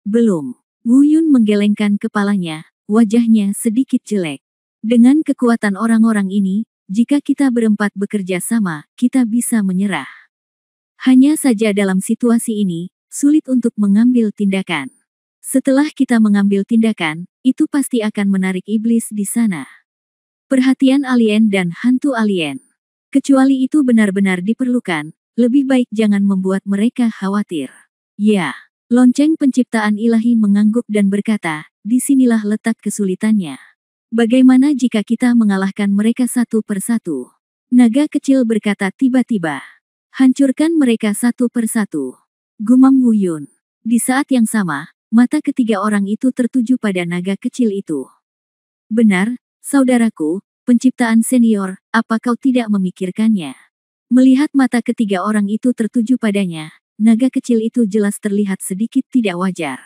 Belum. Wu Yun menggelengkan kepalanya, wajahnya sedikit jelek. Dengan kekuatan orang-orang ini, jika kita berempat bekerja sama, kita bisa menyerah. Hanya saja dalam situasi ini, sulit untuk mengambil tindakan. Setelah kita mengambil tindakan, itu pasti akan menarik iblis di sana. Perhatian alien dan hantu alien. Kecuali itu benar-benar diperlukan, lebih baik jangan membuat mereka khawatir. Ya, Lonceng penciptaan ilahi mengangguk dan berkata, disinilah letak kesulitannya. Bagaimana jika kita mengalahkan mereka satu persatu? Naga kecil berkata tiba-tiba. Hancurkan mereka satu persatu. Gumam Wu Yun. Di saat yang sama, mata ketiga orang itu tertuju pada naga kecil itu. Benar, saudaraku, penciptaan senior, apa kau tidak memikirkannya? Melihat mata ketiga orang itu tertuju padanya, naga kecil itu jelas terlihat sedikit tidak wajar.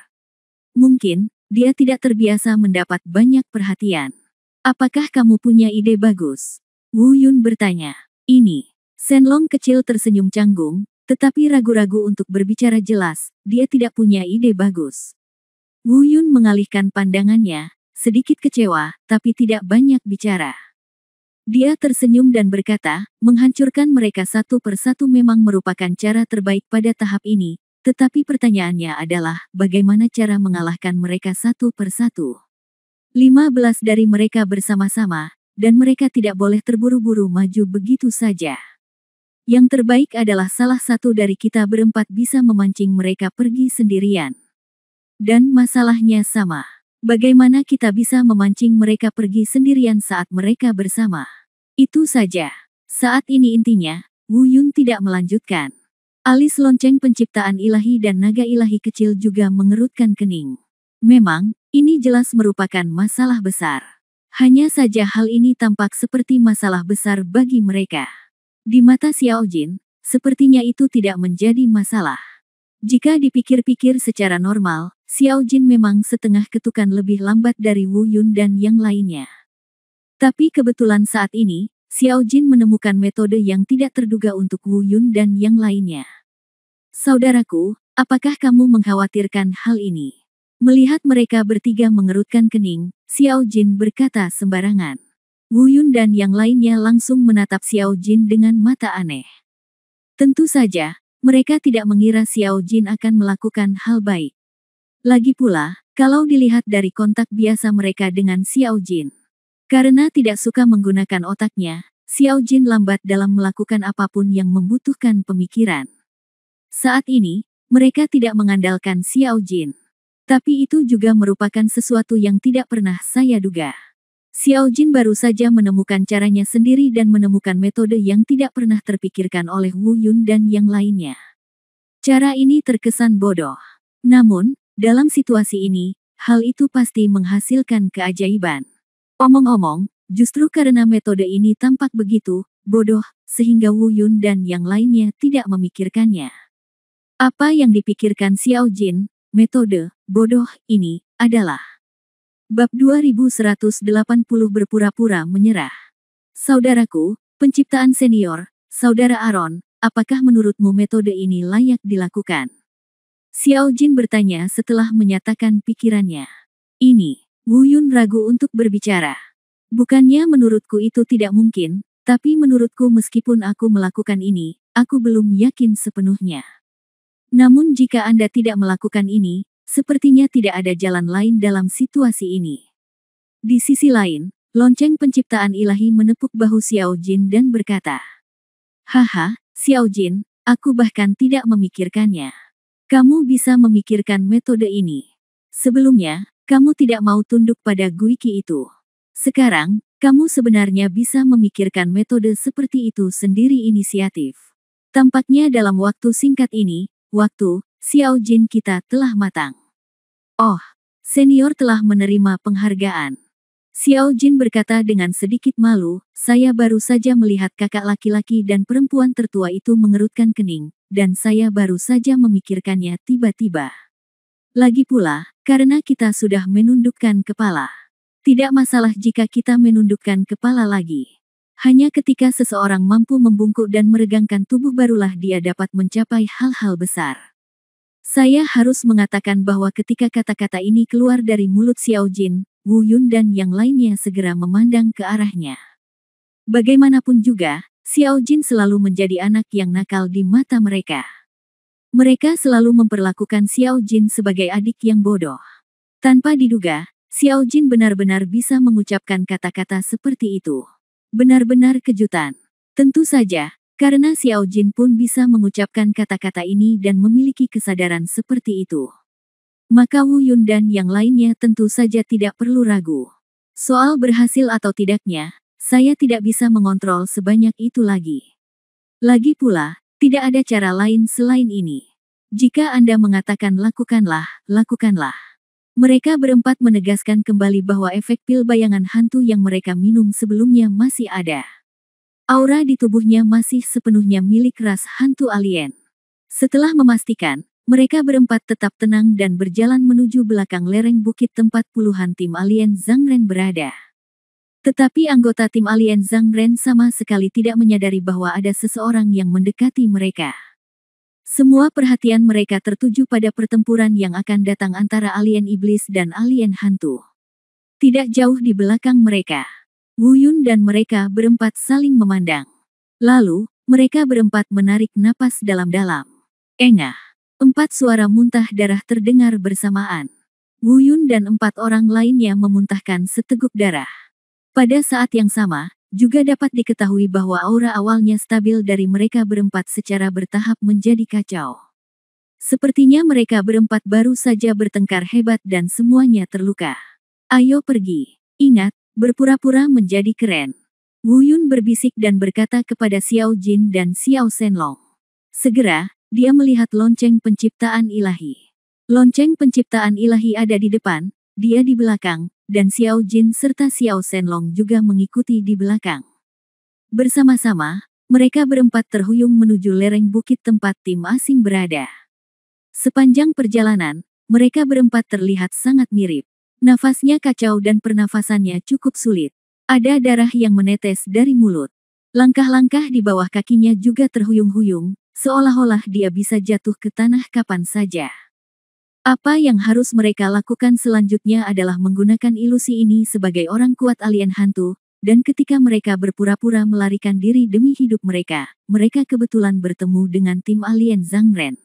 Mungkin, dia tidak terbiasa mendapat banyak perhatian. Apakah kamu punya ide bagus? Wu Yun bertanya. Ini. Shenlong kecil tersenyum canggung, tetapi ragu-ragu untuk berbicara jelas, dia tidak punya ide bagus. Wu Yun mengalihkan pandangannya, sedikit kecewa, tapi tidak banyak bicara. Dia tersenyum dan berkata, menghancurkan mereka satu persatu memang merupakan cara terbaik pada tahap ini, tetapi pertanyaannya adalah, bagaimana cara mengalahkan mereka satu persatu? 15 dari mereka bersama-sama, dan mereka tidak boleh terburu-buru maju begitu saja. Yang terbaik adalah salah satu dari kita berempat bisa memancing mereka pergi sendirian. Dan masalahnya sama. Bagaimana kita bisa memancing mereka pergi sendirian saat mereka bersama? Itu saja. Saat ini intinya, Wu Yun tidak melanjutkan. Alis lonceng penciptaan ilahi dan naga ilahi kecil juga mengerutkan kening. Memang, ini jelas merupakan masalah besar. Hanya saja hal ini tampak seperti masalah besar bagi mereka. Di mata Xiao Jin, sepertinya itu tidak menjadi masalah. Jika dipikir-pikir secara normal, Xiao Jin memang setengah ketukan lebih lambat dari Wu Yun dan yang lainnya. Tapi kebetulan saat ini, Xiao Jin menemukan metode yang tidak terduga untuk Wu Yun dan yang lainnya. Saudaraku, apakah kamu mengkhawatirkan hal ini? Melihat mereka bertiga mengerutkan kening, Xiao Jin berkata sembarangan. Wu Yun dan yang lainnya langsung menatap Xiao Jin dengan mata aneh. Tentu saja, mereka tidak mengira Xiao Jin akan melakukan hal baik. Lagi pula, kalau dilihat dari kontak biasa mereka dengan Xiao Jin. Karena tidak suka menggunakan otaknya, Xiao Jin lambat dalam melakukan apapun yang membutuhkan pemikiran. Saat ini, mereka tidak mengandalkan Xiao Jin. Tapi itu juga merupakan sesuatu yang tidak pernah saya duga. Xiao Jin baru saja menemukan caranya sendiri dan menemukan metode yang tidak pernah terpikirkan oleh Wu Yun dan yang lainnya. Cara ini terkesan bodoh. Namun, dalam situasi ini, hal itu pasti menghasilkan keajaiban. Omong-omong, justru karena metode ini tampak begitu bodoh, sehingga Wu Yun dan yang lainnya tidak memikirkannya. Apa yang dipikirkan Xiao Jin, metode bodoh ini, adalah Bab 2180 berpura-pura menyerah. Saudaraku, penciptaan senior, Saudara Aaron, apakah menurutmu metode ini layak dilakukan? Xiao Jin bertanya setelah menyatakan pikirannya. Ini, Wu Yun ragu untuk berbicara. Bukannya menurutku itu tidak mungkin, tapi menurutku meskipun aku melakukan ini, aku belum yakin sepenuhnya. Namun jika Anda tidak melakukan ini, sepertinya tidak ada jalan lain dalam situasi ini. Di sisi lain, lonceng penciptaan ilahi menepuk bahu Xiao Jin dan berkata, haha, Xiao Jin, aku bahkan tidak memikirkannya. Kamu bisa memikirkan metode ini. Sebelumnya, kamu tidak mau tunduk pada Guiki itu. Sekarang, kamu sebenarnya bisa memikirkan metode seperti itu sendiri inisiatif. Tampaknya dalam waktu singkat ini, waktu Xiao Jin kita telah matang. Oh, senior telah menerima penghargaan. Xiao Jin berkata dengan sedikit malu, saya baru saja melihat kakak laki-laki dan perempuan tertua itu mengerutkan kening, dan saya baru saja memikirkannya tiba-tiba. Lagi pula, karena kita sudah menundukkan kepala. Tidak masalah jika kita menundukkan kepala lagi. Hanya ketika seseorang mampu membungkuk dan meregangkan tubuh barulah dia dapat mencapai hal-hal besar. Saya harus mengatakan bahwa ketika kata-kata ini keluar dari mulut Xiao Jin, Wu Yun dan yang lainnya segera memandang ke arahnya. Bagaimanapun juga, Xiao Jin selalu menjadi anak yang nakal di mata mereka. Mereka selalu memperlakukan Xiao Jin sebagai adik yang bodoh. Tanpa diduga, Xiao Jin benar-benar bisa mengucapkan kata-kata seperti itu. Benar-benar kejutan. Tentu saja, Karena Xiao Jin pun bisa mengucapkan kata-kata ini dan memiliki kesadaran seperti itu. Maka Wu Yun dan yang lainnya tentu saja tidak perlu ragu. Soal berhasil atau tidaknya, saya tidak bisa mengontrol sebanyak itu lagi. Lagi pula, tidak ada cara lain selain ini. Jika Anda mengatakan lakukanlah, lakukanlah. Mereka berempat menegaskan kembali bahwa efek pil bayangan hantu yang mereka minum sebelumnya masih ada. Aura di tubuhnya masih sepenuhnya milik ras hantu alien. Setelah memastikan, mereka berempat tetap tenang dan berjalan menuju belakang lereng bukit tempat puluhan tim alien Zhang Ren berada. Tetapi anggota tim alien Zhang Ren sama sekali tidak menyadari bahwa ada seseorang yang mendekati mereka. Semua perhatian mereka tertuju pada pertempuran yang akan datang antara alien iblis dan alien hantu. Tidak jauh di belakang mereka, Wu Yun dan mereka berempat saling memandang. Lalu, mereka berempat menarik napas dalam-dalam. Engah. 4 suara muntah darah terdengar bersamaan. Wu Yun dan 4 orang lainnya memuntahkan seteguk darah. Pada saat yang sama, juga dapat diketahui bahwa aura awalnya stabil dari mereka berempat secara bertahap menjadi kacau. Sepertinya mereka berempat baru saja bertengkar hebat dan semuanya terluka. Ayo pergi. Ingat, berpura-pura menjadi keren. Wu Yun berbisik dan berkata kepada Xiao Jin dan Xiao Shenlong. Segera, dia melihat lonceng penciptaan ilahi. Lonceng penciptaan ilahi ada di depan, dia di belakang, dan Xiao Jin serta Xiao Shenlong juga mengikuti di belakang. Bersama-sama, mereka berempat terhuyung menuju lereng bukit tempat tim asing berada. Sepanjang perjalanan, mereka berempat terlihat sangat mirip. Nafasnya kacau dan pernafasannya cukup sulit. Ada darah yang menetes dari mulut. Langkah-langkah di bawah kakinya juga terhuyung-huyung, seolah-olah dia bisa jatuh ke tanah kapan saja. Apa yang harus mereka lakukan selanjutnya adalah menggunakan ilusi ini sebagai orang kuat alien hantu, dan ketika mereka berpura-pura melarikan diri demi hidup mereka, mereka kebetulan bertemu dengan tim alien Zhang Ren.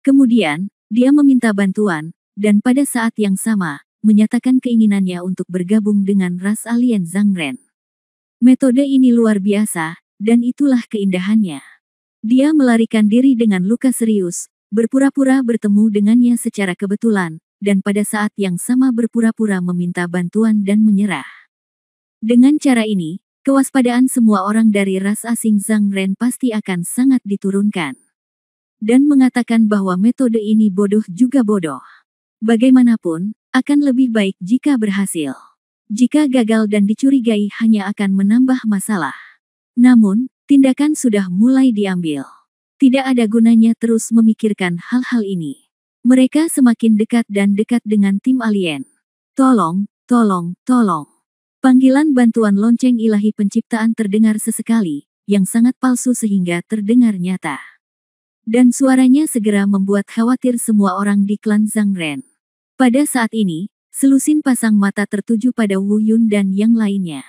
Kemudian, dia meminta bantuan, dan pada saat yang sama, menyatakan keinginannya untuk bergabung dengan ras alien Zhang Ren. Metode ini luar biasa, dan itulah keindahannya. Dia melarikan diri dengan luka serius, berpura-pura bertemu dengannya secara kebetulan, dan pada saat yang sama berpura-pura meminta bantuan dan menyerah. Dengan cara ini, kewaspadaan semua orang dari ras asing Zhang Ren pasti akan sangat diturunkan. Dan mengatakan bahwa metode ini bodoh juga bodoh. Bagaimanapun, akan lebih baik jika berhasil. Jika gagal dan dicurigai hanya akan menambah masalah. Namun, tindakan sudah mulai diambil. Tidak ada gunanya terus memikirkan hal-hal ini. Mereka semakin dekat dan dekat dengan tim alien. Tolong, tolong, tolong. Panggilan bantuan lonceng ilahi penciptaan terdengar sesekali, yang sangat palsu sehingga terdengar nyata. Dan suaranya segera membuat khawatir semua orang di klan Zhang Ren. Pada saat ini, selusin pasang mata tertuju pada Wu Yun dan yang lainnya.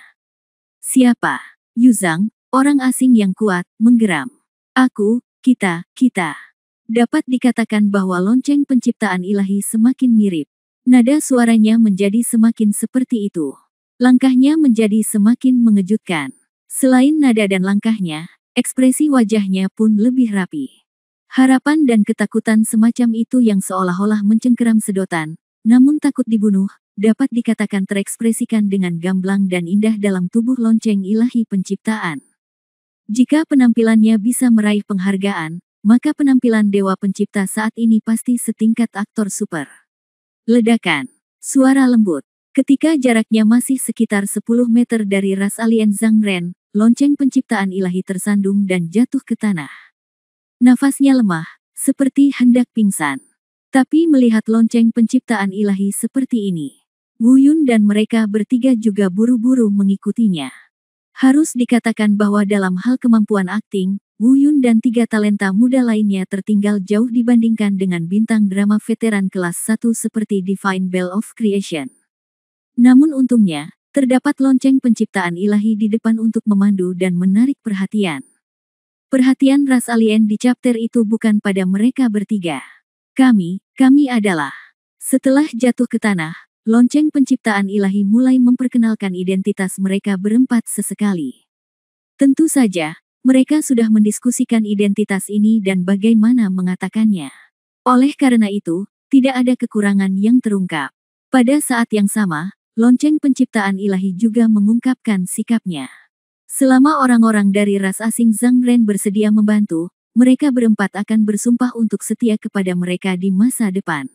Siapa? Yu Zhang, orang asing yang kuat, menggeram. Aku, kita. Dapat dikatakan bahwa lonceng penciptaan ilahi semakin mirip. Nada suaranya menjadi semakin seperti itu. Langkahnya menjadi semakin mengejutkan. Selain nada dan langkahnya, ekspresi wajahnya pun lebih rapi. Harapan dan ketakutan semacam itu yang seolah-olah mencengkeram sedotan, namun takut dibunuh, dapat dikatakan terekspresikan dengan gamblang dan indah dalam tubuh lonceng ilahi penciptaan. Jika penampilannya bisa meraih penghargaan, maka penampilan Dewa Pencipta saat ini pasti setingkat aktor super. Ledakan. Suara lembut. Ketika jaraknya masih sekitar 10 meter dari ras alien Zhang Ren, lonceng penciptaan ilahi tersandung dan jatuh ke tanah. Nafasnya lemah, seperti hendak pingsan. Tapi melihat lonceng penciptaan ilahi seperti ini, Wu Yun dan mereka bertiga juga buru-buru mengikutinya. Harus dikatakan bahwa dalam hal kemampuan akting, Wu Yun dan 3 talenta muda lainnya tertinggal jauh dibandingkan dengan bintang drama veteran kelas 1 seperti Divine Bell of Creation. Namun untungnya, terdapat lonceng penciptaan ilahi di depan untuk memandu dan menarik perhatian. Perhatian ras alien di chapter itu bukan pada mereka bertiga. Kami adalah. Setelah jatuh ke tanah, lonceng penciptaan ilahi mulai memperkenalkan identitas mereka berempat sesekali. Tentu saja, Mereka sudah mendiskusikan identitas ini dan bagaimana mengatakannya. Oleh karena itu, tidak ada kekurangan yang terungkap. Pada saat yang sama, lonceng penciptaan ilahi juga mengungkapkan sikapnya. Selama orang-orang dari ras asing Zhang Ren bersedia membantu, mereka berempat akan bersumpah untuk setia kepada mereka di masa depan.